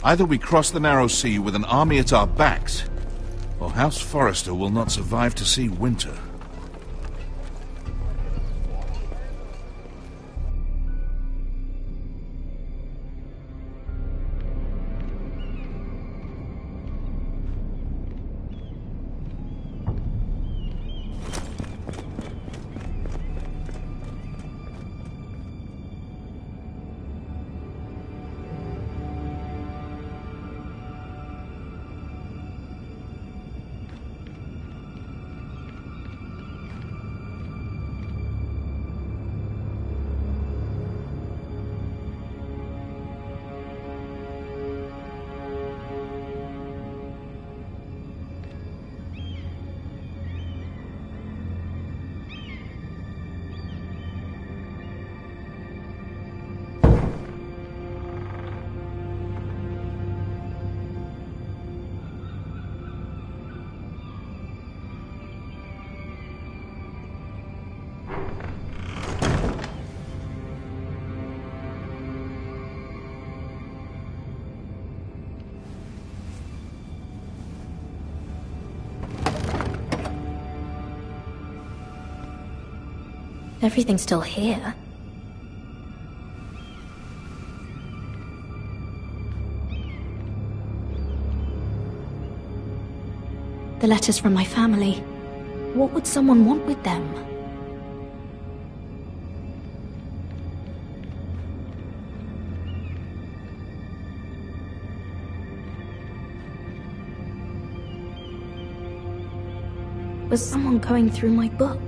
Either we cross the narrow sea with an army at our backs, or House Forrester will not survive to see winter. Everything's still here. The the letters from my family. What would someone want with them? Was someone going through my books?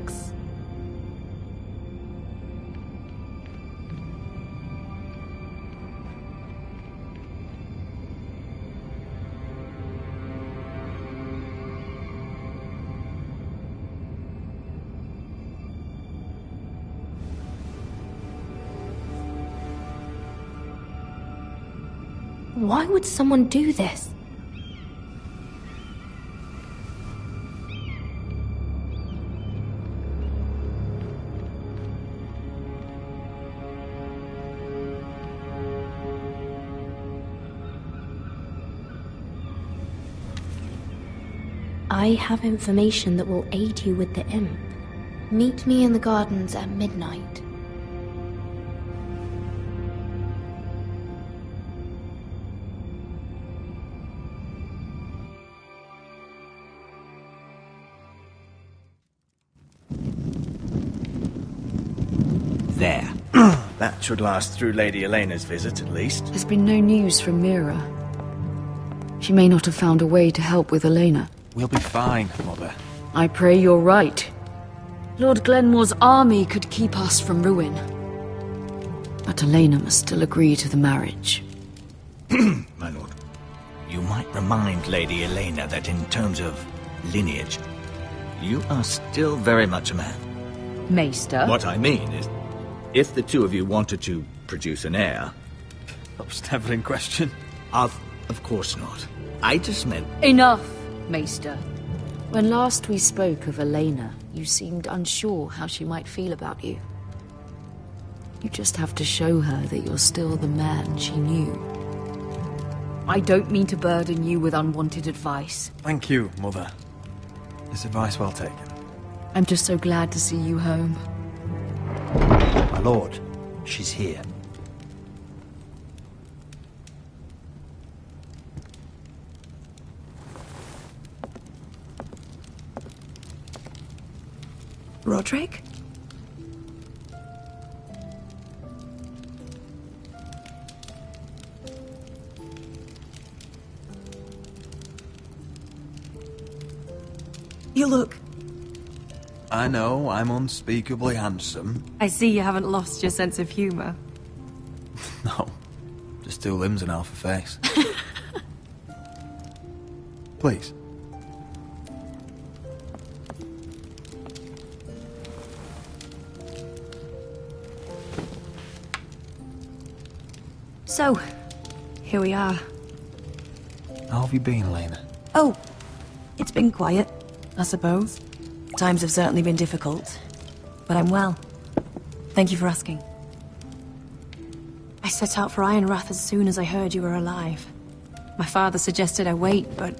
Why would someone do this? I have information that will aid you with the imp. Meet me in the gardens at midnight. There. That should last through Lady Elena's visit, at least. There's been no news from Mira. She may not have found a way to help with Elena. We'll be fine, Mother. I pray you're right. Lord Glenmore's army could keep us from ruin. But Elena must still agree to the marriage. My lord. You might remind Lady Elena that in terms of lineage, you are still very much a man. Maester? What I mean is, if the two of you wanted to produce an heir... That was never in question. Of course not. I just meant... Enough, Maester. When last we spoke of Elena, you seemed unsure how she might feel about you. You just have to show her that you're still the man she knew. I don't mean to burden you with unwanted advice. Thank you, Mother. This advice well taken. I'm just so glad to see you home. My lord, she's here. Roderick? You look... I know, I'm unspeakably handsome. I see you haven't lost your sense of humour. No, just two limbs and half a face. Please. So, here we are. How have you been, Lena? Oh, it's been quiet, I suppose. Times have certainly been difficult, but I'm well. Thank you for asking. I set out for Ironrath as soon as I heard you were alive. My father suggested I wait, but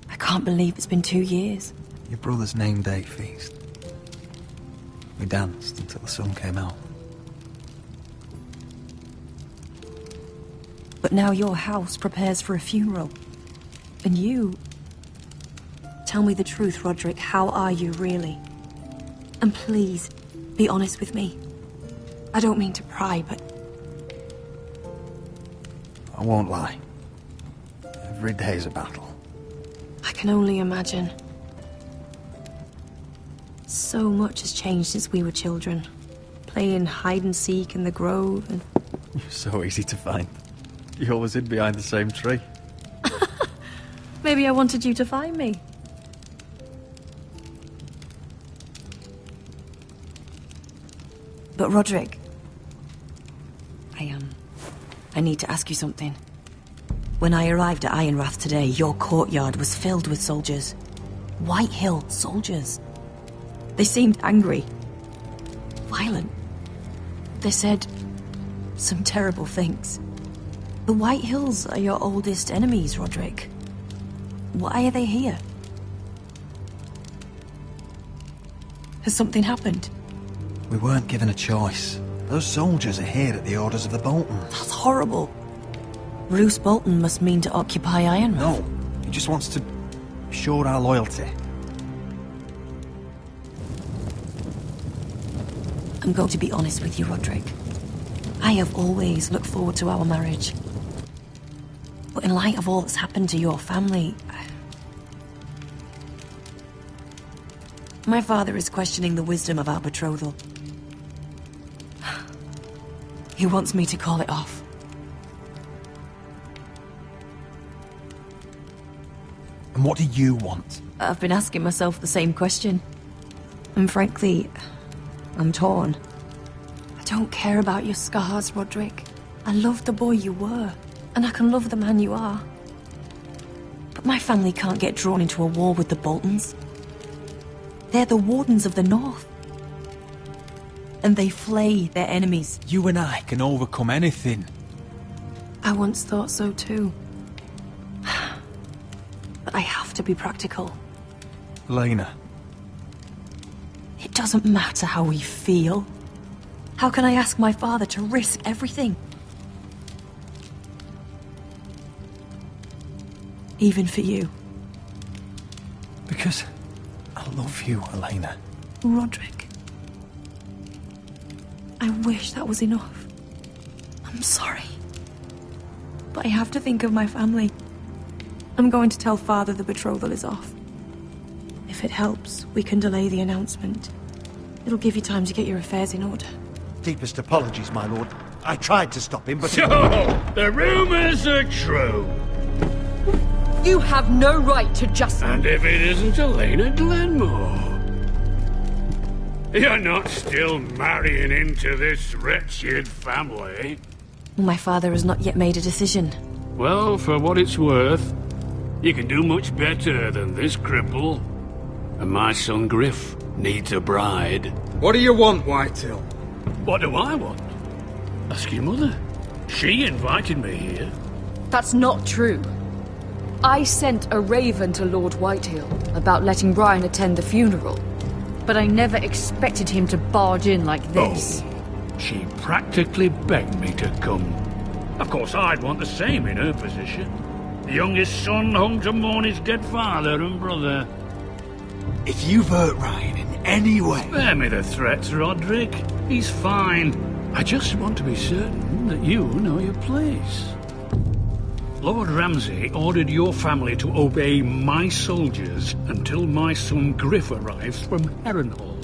I can't believe it's been 2 years. Your brother's name day feast. We danced until the sun came out. But now your house prepares for a funeral. And you... Tell me the truth, Roderick. How are you, really? And please, be honest with me. I don't mean to pry, but... I won't lie. Every day's a battle. I can only imagine. So much has changed since we were children. Playing hide-and-seek in the grove and... You're so easy to find. You always hid behind the same tree. Maybe I wanted you to find me. But Roderick... I need to ask you something. When I arrived at Ironrath today, your courtyard was filled with soldiers. White Hill soldiers. They seemed angry. Violent. They said some terrible things. The White Hills are your oldest enemies, Roderick. Why are they here? Has something happened? We weren't given a choice. Those soldiers are here at the orders of the Boltons. That's horrible. Roose Bolton must mean to occupy Ironrath. No, he just wants to showed our loyalty. I'm going to be honest with you, Roderick. I have always looked forward to our marriage. But in light of all that's happened to your family... My father is questioning the wisdom of our betrothal. He wants me to call it off. And what do you want? I've been asking myself the same question. And frankly, I'm torn. I don't care about your scars, Roderick. I love the boy you were, and I can love the man you are. But my family can't get drawn into a war with the Boltons. They're the Wardens of the North. And they flay their enemies. You and I can overcome anything. I once thought so too. But I have to be practical. Lena. It doesn't matter how we feel. How can I ask my father to risk everything? Even for you. Because I love you, Elena. Roderick. I wish that was enough. I'm sorry. But I have to think of my family. I'm going to tell Father the betrothal is off. If it helps, we can delay the announcement. It'll give you time to get your affairs in order. Deepest apologies, my lord. I tried to stop him, but... So, the rumours are true. You have no right to just... And if it isn't Elena Glenmore? You're not still marrying into this wretched family? My father has not yet made a decision. Well, for what it's worth, you can do much better than this cripple. And my son Griff needs a bride. What do you want, Whitetail? What do I want? Ask your mother. She invited me here. That's not true. I sent a raven to Lord Whitehill about letting Brian attend the funeral. But I never expected him to barge in like this. Oh, she practically begged me to come. Of course, I'd want the same in her position. The youngest son home to mourn his dead father and brother. If you've hurt Ryan in any way... Spare me the threats, Roderick. He's fine. I just want to be certain that you know your place. Lord Ramsay ordered your family to obey my soldiers until my son Griff arrives from Harrenhal.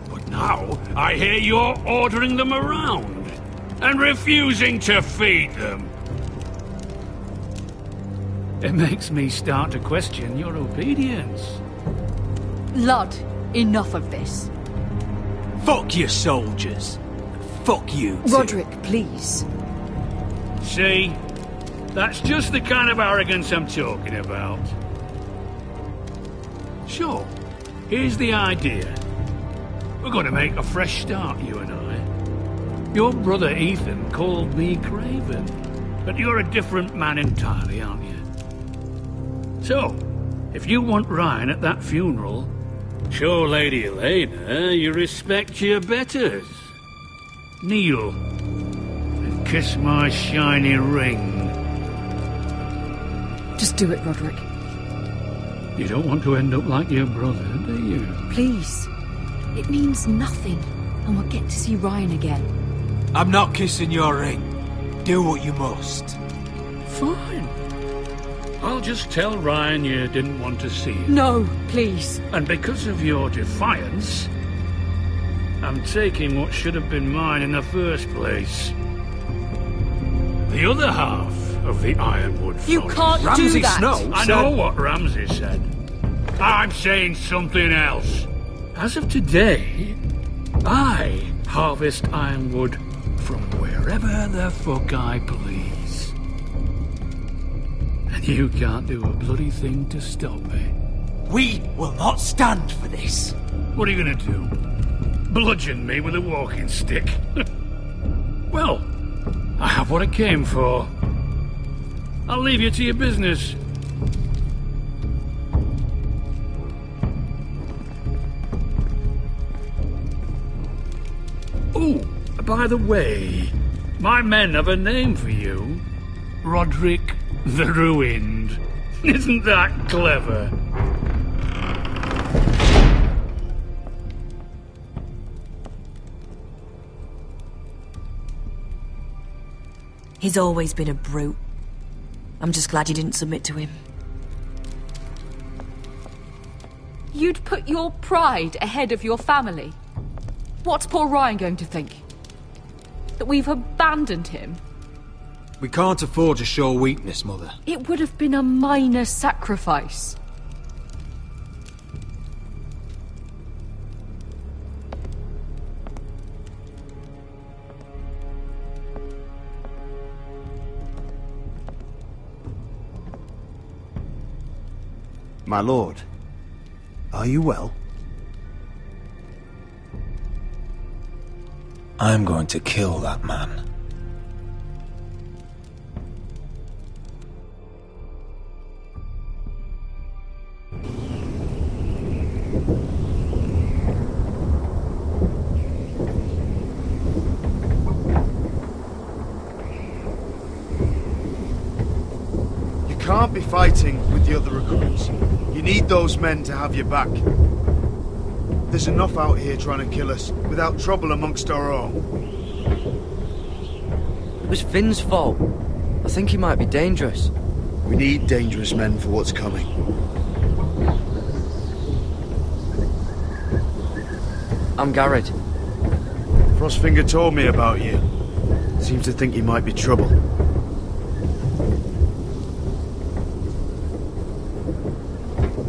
But now, I hear you're ordering them around and refusing to feed them. It makes me start to question your obedience. Lud, enough of this. Fuck your soldiers. Fuck you too. Roderick, please. See? That's just the kind of arrogance I'm talking about. Sure, here's the idea. We're going to make a fresh start, you and I. Your brother Ethan called me Craven, but you're a different man entirely, aren't you? So, if you want Ryan at that funeral, show Lady Elena you respect your betters. Kneel and kiss my shiny ring. Just do it, Roderick. You don't want to end up like your brother, do you? Please. It means nothing, and we'll get to see Ryan again. I'm not kissing your ring. Do what you must. Fine. I'll just tell Ryan you didn't want to see him. No, please. And because of your defiance, I'm taking what should have been mine in the first place. The other half of the Ironwood Forest. You can't do that! Snow I know what Ramsay said. I'm saying something else. As of today, I harvest ironwood from wherever the fuck I please. And you can't do a bloody thing to stop me. We will not stand for this. What are you gonna do? Bludgeon me with a walking stick? Well, I have what I came for. I'll leave you to your business. Oh, by the way, my men have a name for you. Roderick the Ruined. Isn't that clever? He's always been a brute. I'm just glad you didn't submit to him. You'd put your pride ahead of your family? What's poor Ryan going to think? That we've abandoned him? We can't afford to show weakness, Mother. It would have been a minor sacrifice. My lord, are you well? I'm going to kill that man. You can't be fighting with the other recruits. You need those men to have your back. There's enough out here trying to kill us, without trouble amongst our own. It was Finn's fault. I think he might be dangerous. We need dangerous men for what's coming. I'm Garrett. Frostfinger told me about you. Seems to think you might be trouble.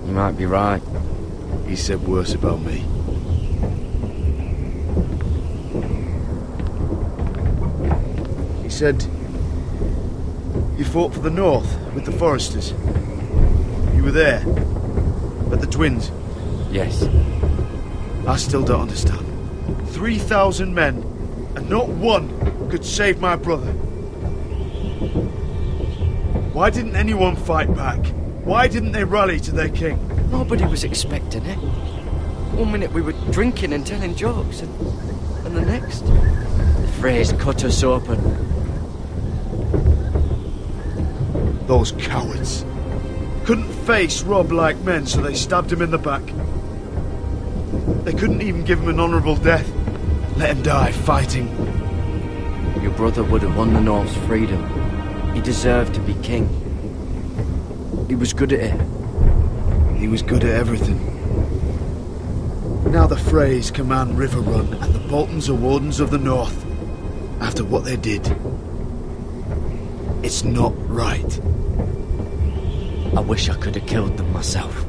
You might be right. He said worse about me. He said you fought for the North with the Foresters. You were there at the Twins. Yes. I still don't understand. 3,000 men, and not one could save my brother. Why didn't anyone fight back? Why didn't they rally to their king? Nobody was expecting it. One minute we were drinking and telling jokes, and the next, the Freys cut us open. Those cowards. Couldn't face Rob like men, so they stabbed him in the back. They couldn't even give him an honourable death. Let him die fighting. Your brother would have won the North's freedom. He deserved to be king. He was good at it. He was good at everything. Now the Freys command Riverrun, and the Boltons are wardens of the North. After what they did. It's not right. I wish I could have killed them myself.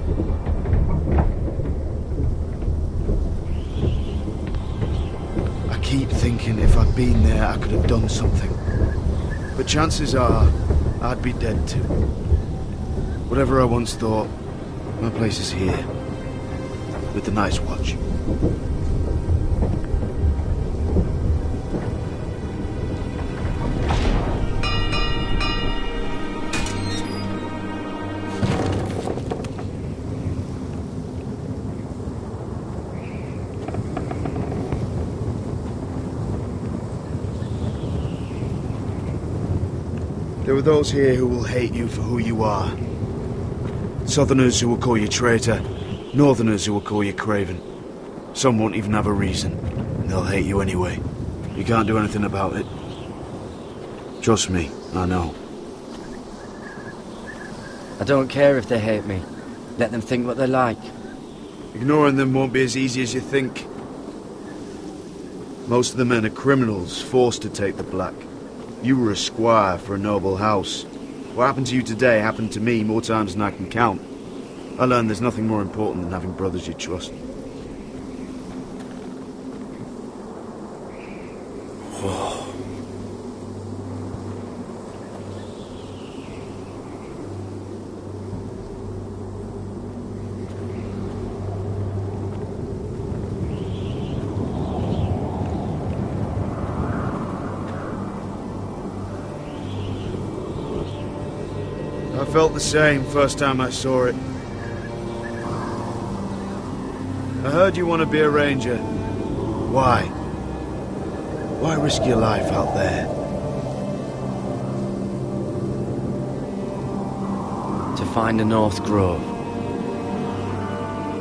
I keep thinking if I'd been there, I could have done something. But chances are, I'd be dead too. Whatever I once thought, my place is here. With the Night's Watch. There are those here who will hate you for who you are. Southerners who will call you traitor, Northerners who will call you craven. Some won't even have a reason, and they'll hate you anyway. You can't do anything about it. Trust me, I know. I don't care if they hate me. Let them think what they like. Ignoring them won't be as easy as you think. Most of the men are criminals, forced to take the black. You were a squire for a noble house. What happened to you today happened to me more times than I can count. I learned there's nothing more important than having brothers you trust. I felt the same first time I saw it. I heard you want to be a ranger. Why? Why risk your life out there? to find the North Grove.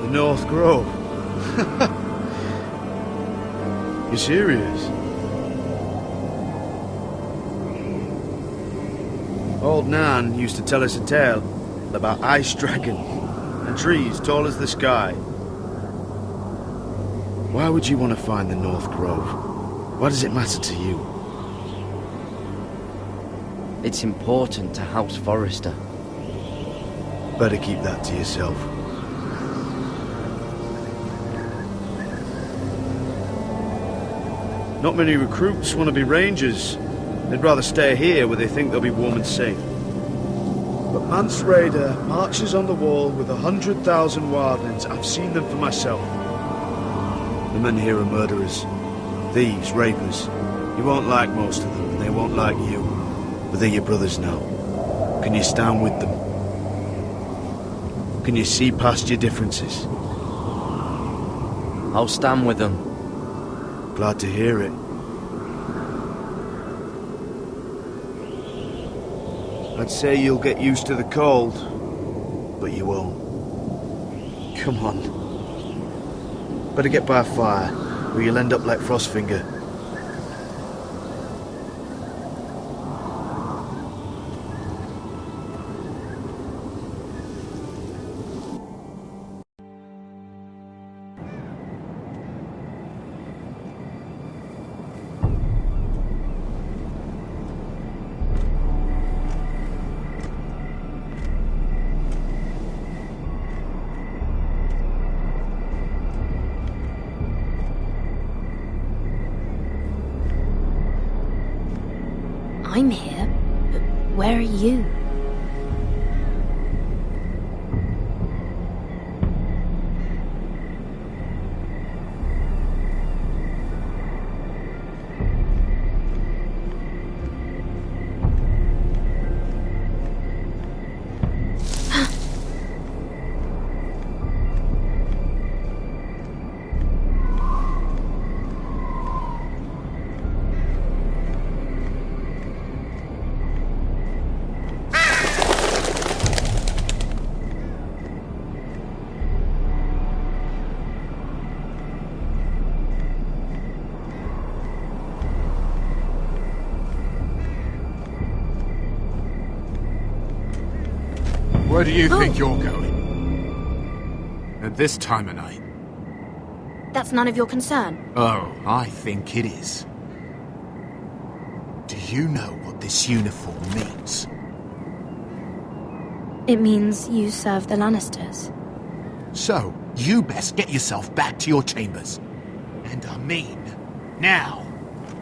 The North Grove? You serious? Old Nan used to tell us a tale about ice dragon and trees tall as the sky. Why would you want to find the North Grove? Why does it matter to you? It's important to House Forrester. Better keep that to yourself. Not many recruits want to be rangers. They'd rather stay here where they think they'll be warm and safe. But Mance Raider marches on the wall with 100,000 wildlings. I've seen them for myself. The men here are murderers, thieves, rapers. You won't like most of them, and they won't like you. But they're your brothers now. Can you stand with them? Can you see past your differences? I'll stand with them. Glad to hear it. I'd say you'll get used to the cold, but you won't. Come on. Better get by a fire, or you'll end up like Frostfinger. I'm here, but where are you? Where do you think you're going? At this time of night? That's none of your concern. Oh, I think it is. Do you know what this uniform means? It means you serve the Lannisters. So, you best get yourself back to your chambers. And I mean, now.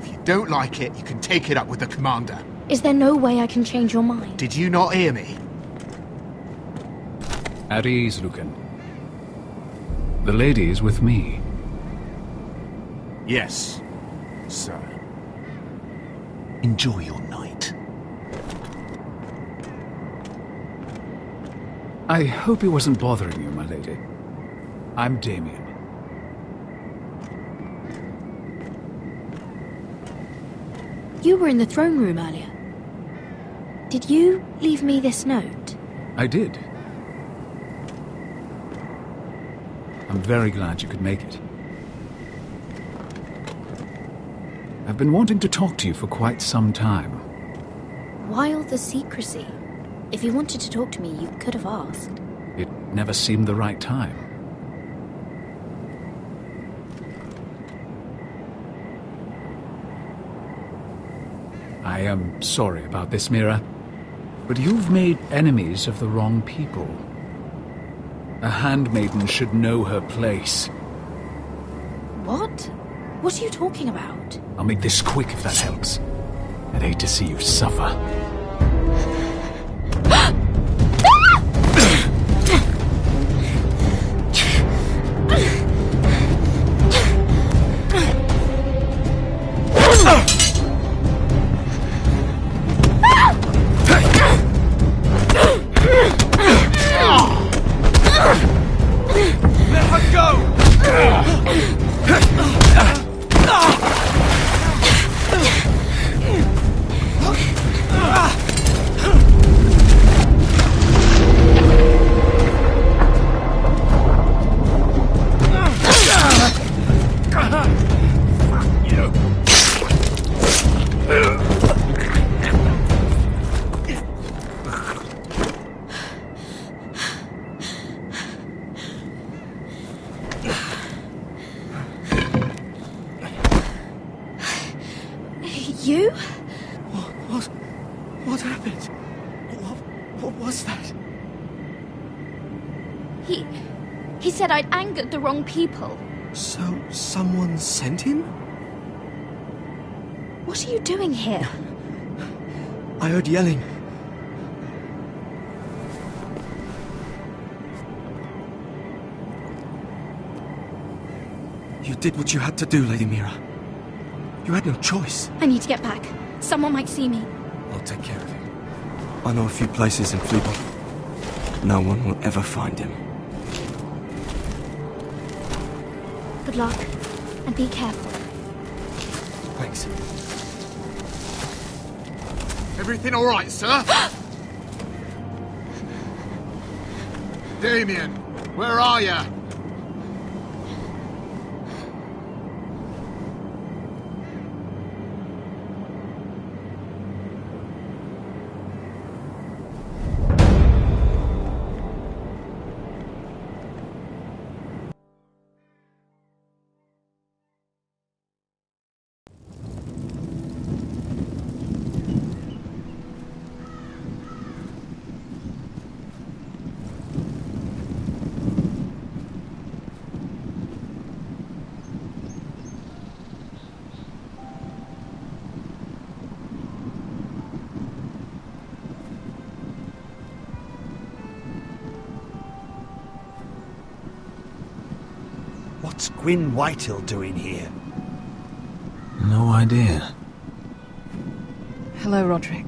If you don't like it, you can take it up with the commander. Is there no way I can change your mind? Did you not hear me? At ease, Lucan. The lady is with me. Yes, sir. Enjoy your night. I hope he wasn't bothering you, my lady. I'm Damien. You were in the throne room earlier. Did you leave me this note? I did. I'm very glad you could make it. I've been wanting to talk to you for quite some time. Why all the secrecy? If you wanted to talk to me, you could have asked. It never seemed the right time. I am sorry about this, Mira, but you've made enemies of the wrong people. A handmaiden should know her place. What? What are you talking about? I'll make this quick if that helps. I'd hate to see you suffer. You? What happened? What was that? He said I'd angered the wrong people. So, someone sent him? What are you doing here? I heard yelling. You did what you had to do, Lady Mira. You had no choice. I need to get back. Someone might see me. I'll take care of it. I know a few places in Fleabot. No one will ever find him. Good luck, and be careful. Thanks. Everything all right, sir? Damien, where are you? What's Gwyn Whitehill doing here? No idea. Hello, Roderick.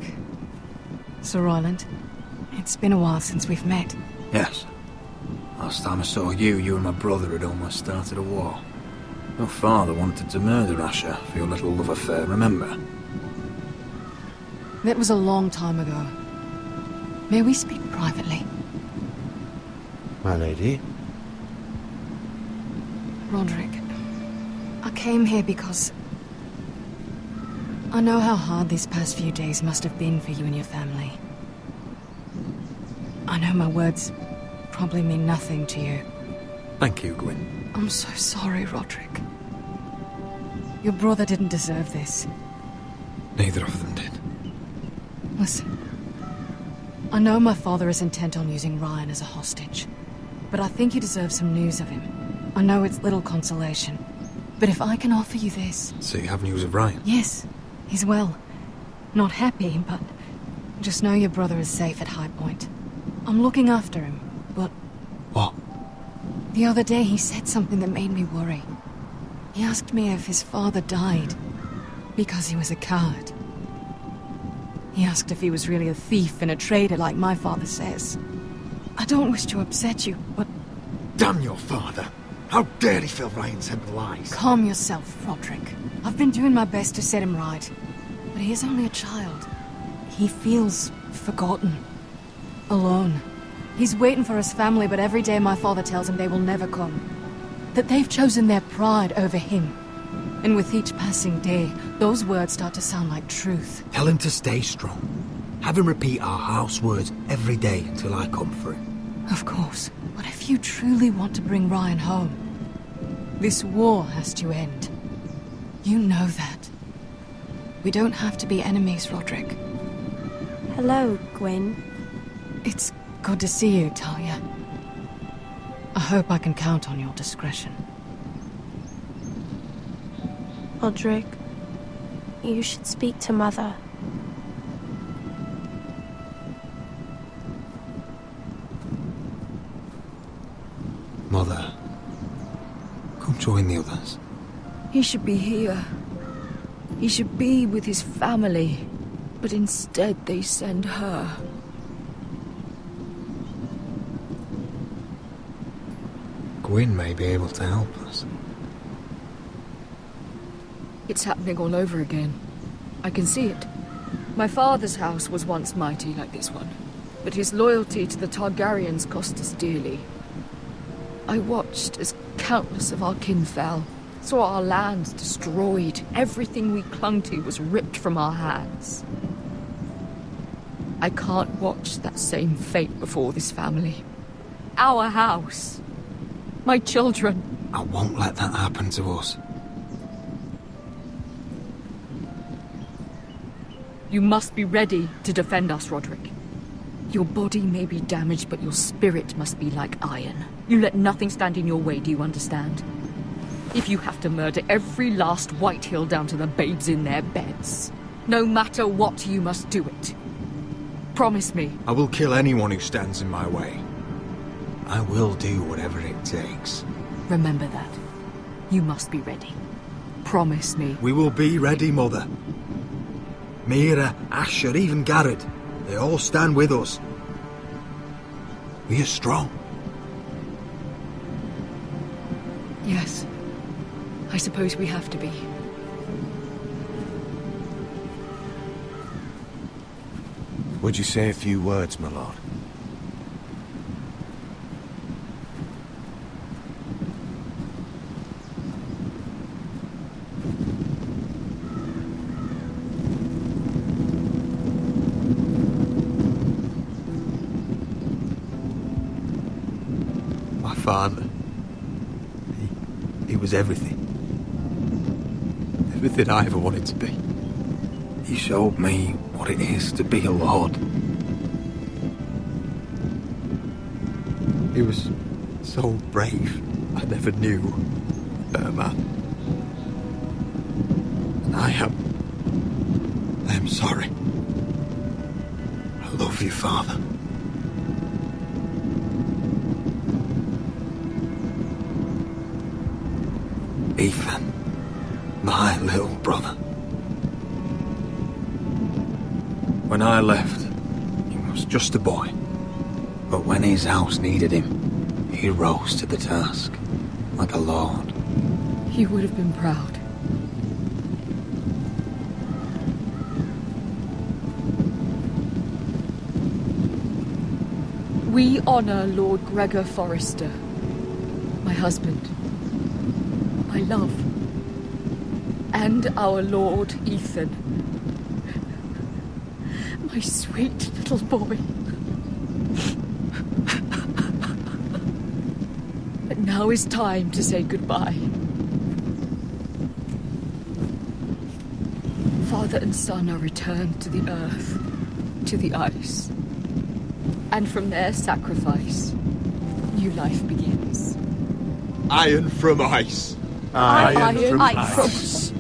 Sir Roland. It's been a while since we've met. Yes. Last time I saw you and my brother had almost started a war. Your father wanted to murder Asher for your little love affair, remember? That was a long time ago. May we speak privately? My lady? Roderick, I came here because I know how hard these past few days must have been for you and your family. I know my words probably mean nothing to you. Thank you, Gwyn. I'm so sorry, Roderick. Your brother didn't deserve this. Neither of them did. Listen, I know my father is intent on using Ryan as a hostage, but I think you deserve some news of him. I know it's little consolation, but if I can offer you this... So you have news of Ryan? Yes, he's well. Not happy, but just know your brother is safe at High Point. I'm looking after him, but... What? The other day he said something that made me worry. He asked me if his father died because he was a coward. He asked if he was really a thief and a traitor like my father says. I don't wish to upset you, but... Damn your father! How dare he fill Ryan's head with lies? Calm yourself, Roderick. I've been doing my best to set him right. But he is only a child. He feels forgotten. Alone. He's waiting for his family, but every day my father tells him they will never come. That they've chosen their pride over him. And with each passing day, those words start to sound like truth. Tell him to stay strong. Have him repeat our house words every day until I come for him. Of course. But if you truly want to bring Ryan home, this war has to end. You know that. We don't have to be enemies, Roderick. Hello, Gwyn. It's good to see you, Talia. I hope I can count on your discretion. Roderick, you should speak to Mother. Mother, come join the others. He should be here. He should be with his family. But instead they send her. Gwyn may be able to help us. It's happening all over again. I can see it. My father's house was once mighty like this one, but his loyalty to the Targaryens cost us dearly. I watched as countless of our kin fell, saw our lands destroyed, everything we clung to was ripped from our hands. I can't watch that same fate before this family. Our house. My children. I won't let that happen to us. You must be ready to defend us, Roderick. Your body may be damaged, but your spirit must be like iron. You let nothing stand in your way, do you understand? If you have to murder every last Whitehill down to the babes in their beds, no matter what, you must do it. Promise me. I will kill anyone who stands in my way. I will do whatever it takes. Remember that. You must be ready. Promise me. We will be ready, Mother. Mira, Asher, even Garrett. They all stand with us. We are strong. Yes. I suppose we have to be. Would you say a few words, my lord? My father. He was everything. Everything I ever wanted to be. He showed me what it is to be a lord. He was so brave. I never knew a better man. And I am sorry. I love you, Father. Ethan, my little brother. When I left, he was just a boy. But when his house needed him, he rose to the task, like a lord. He would have been proud. We honor Lord Gregor Forrester, my husband, my love, and our Lord Ethan, my sweet little boy. But now is time to say goodbye. Father and son are returned to the earth, to the ice. And from their sacrifice, new life begins. Iron from ice. Iron from ice.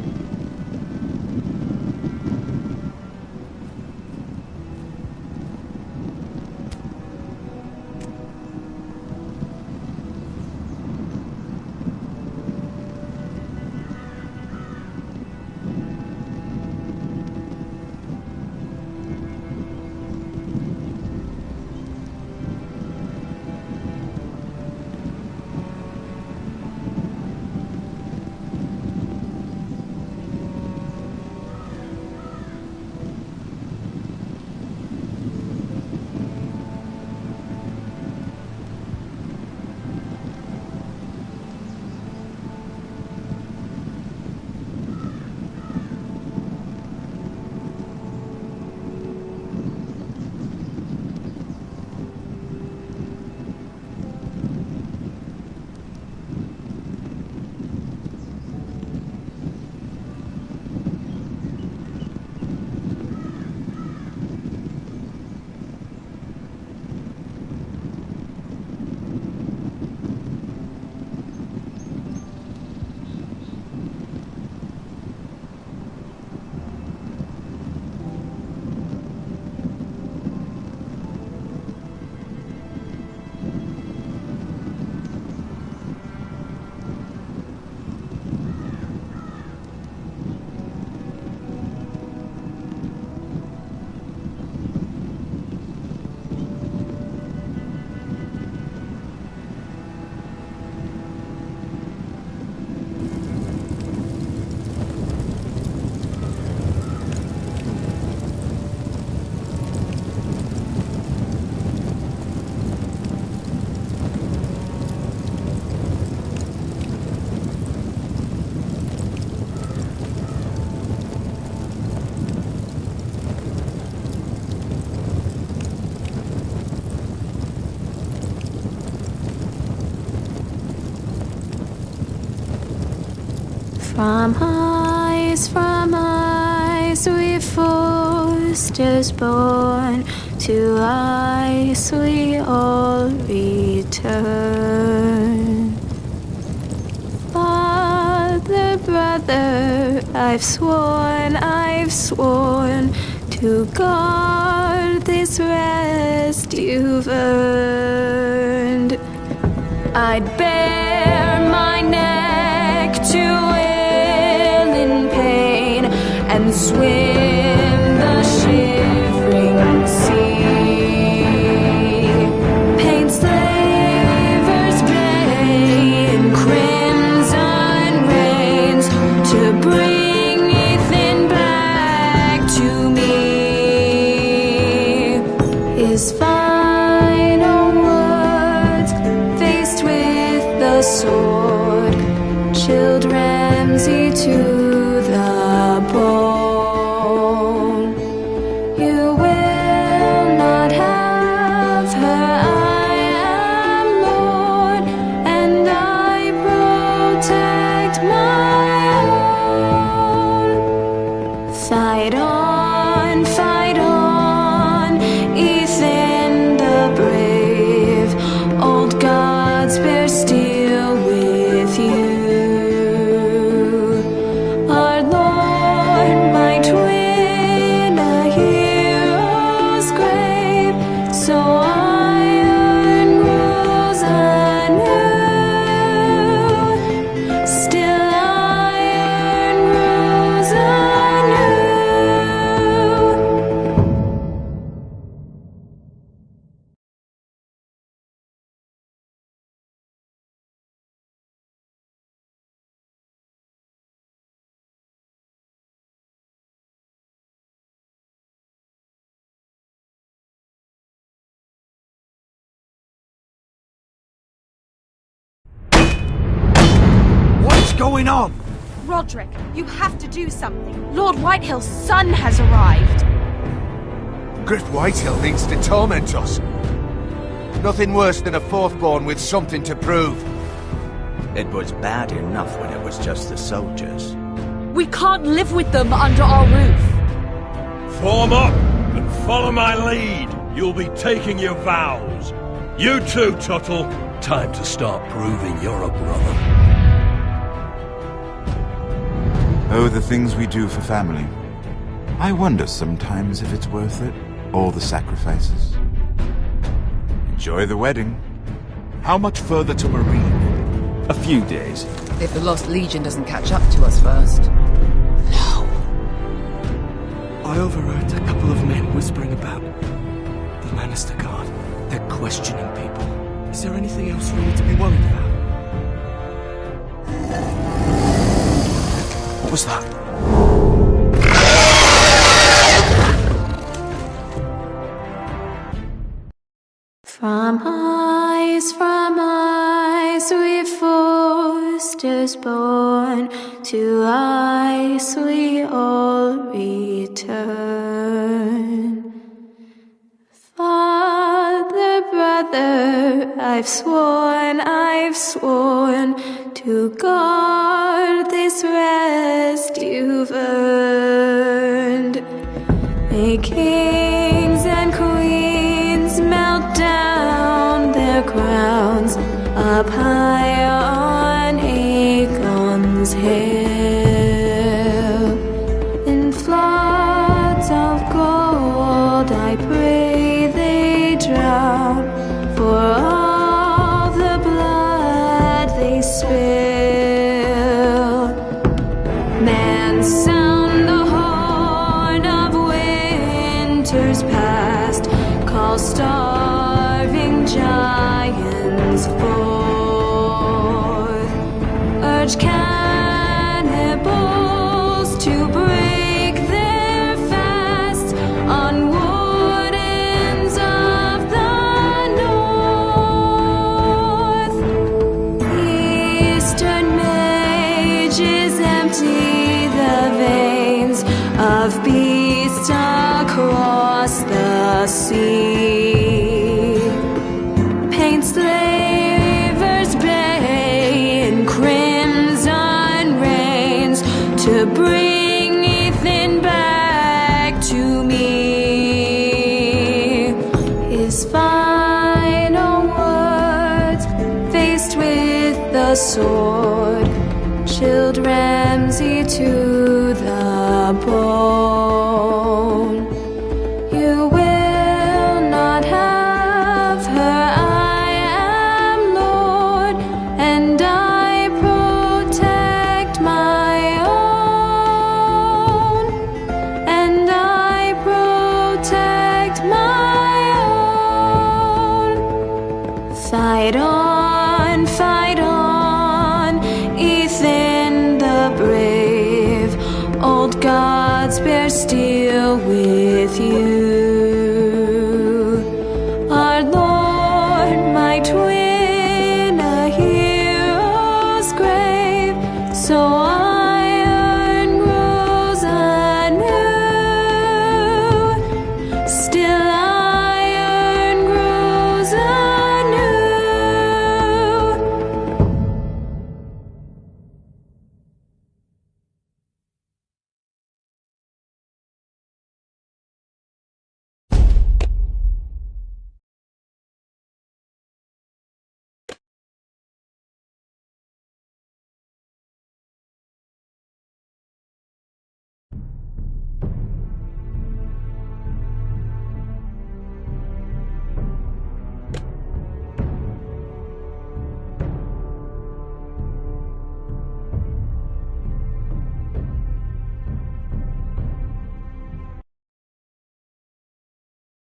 From ice, ice we foresters born, to ice we all return. Father, brother, I've sworn to guard this rest you've earned. I'd bare my neck to wail in pain and swim the shivering sea. Paint slavers bay in crimson rains to bring Ethan back to me. His final words, faced with the sword, chilled Ramsay to the bone. You will not have her, I am Lord, and I protect my own. Fight on, Ethan the brave, old gods bear steel with you. Our Lord might win a hero's grave, so iron rules anew. Still iron rules anew. What's going on? Roderick, you have to do something. Lord Whitehill's son has arrived. Griff Whitehill means to torment us. Nothing worse than a fourth-born with something to prove. It was bad enough when it was just the soldiers. We can't live with them under our roof. Form up and follow my lead. You'll be taking your vows. You too, Tuttle. Time to start proving you're a brother. Oh, the things we do for family. I wonder sometimes if it's worth it. All the sacrifices. Enjoy the wedding. How much further to Marine? A few days. If the Lost Legion doesn't catch up to us first. I overheard a couple of men whispering about the Lannister Guard. They're questioning people. Is there anything else we need to be worried about? What was that? From ice we foresters born, to ice we all return. Father, brother, I've sworn to guard this rest you've earned. May kings and queens melt down their crowns up high on Aegon's hill. In floods of gold I pray they drown, for all the blood they spill. Man, sound the horn of winter's past, call starving giants forth, urge cannibals to break their fast on wardens of the north. Eastern mages empty the veins of beasts across the sea. Paint slavers bay in crimson rains to bring Ethan back skilled Ramsay to the bone. You will not have her, I am Lord, and I protect my own, and I protect my own. Fight on, Ethan the brave, old gods bear steel with you. Our Lord might win a hero's grave, so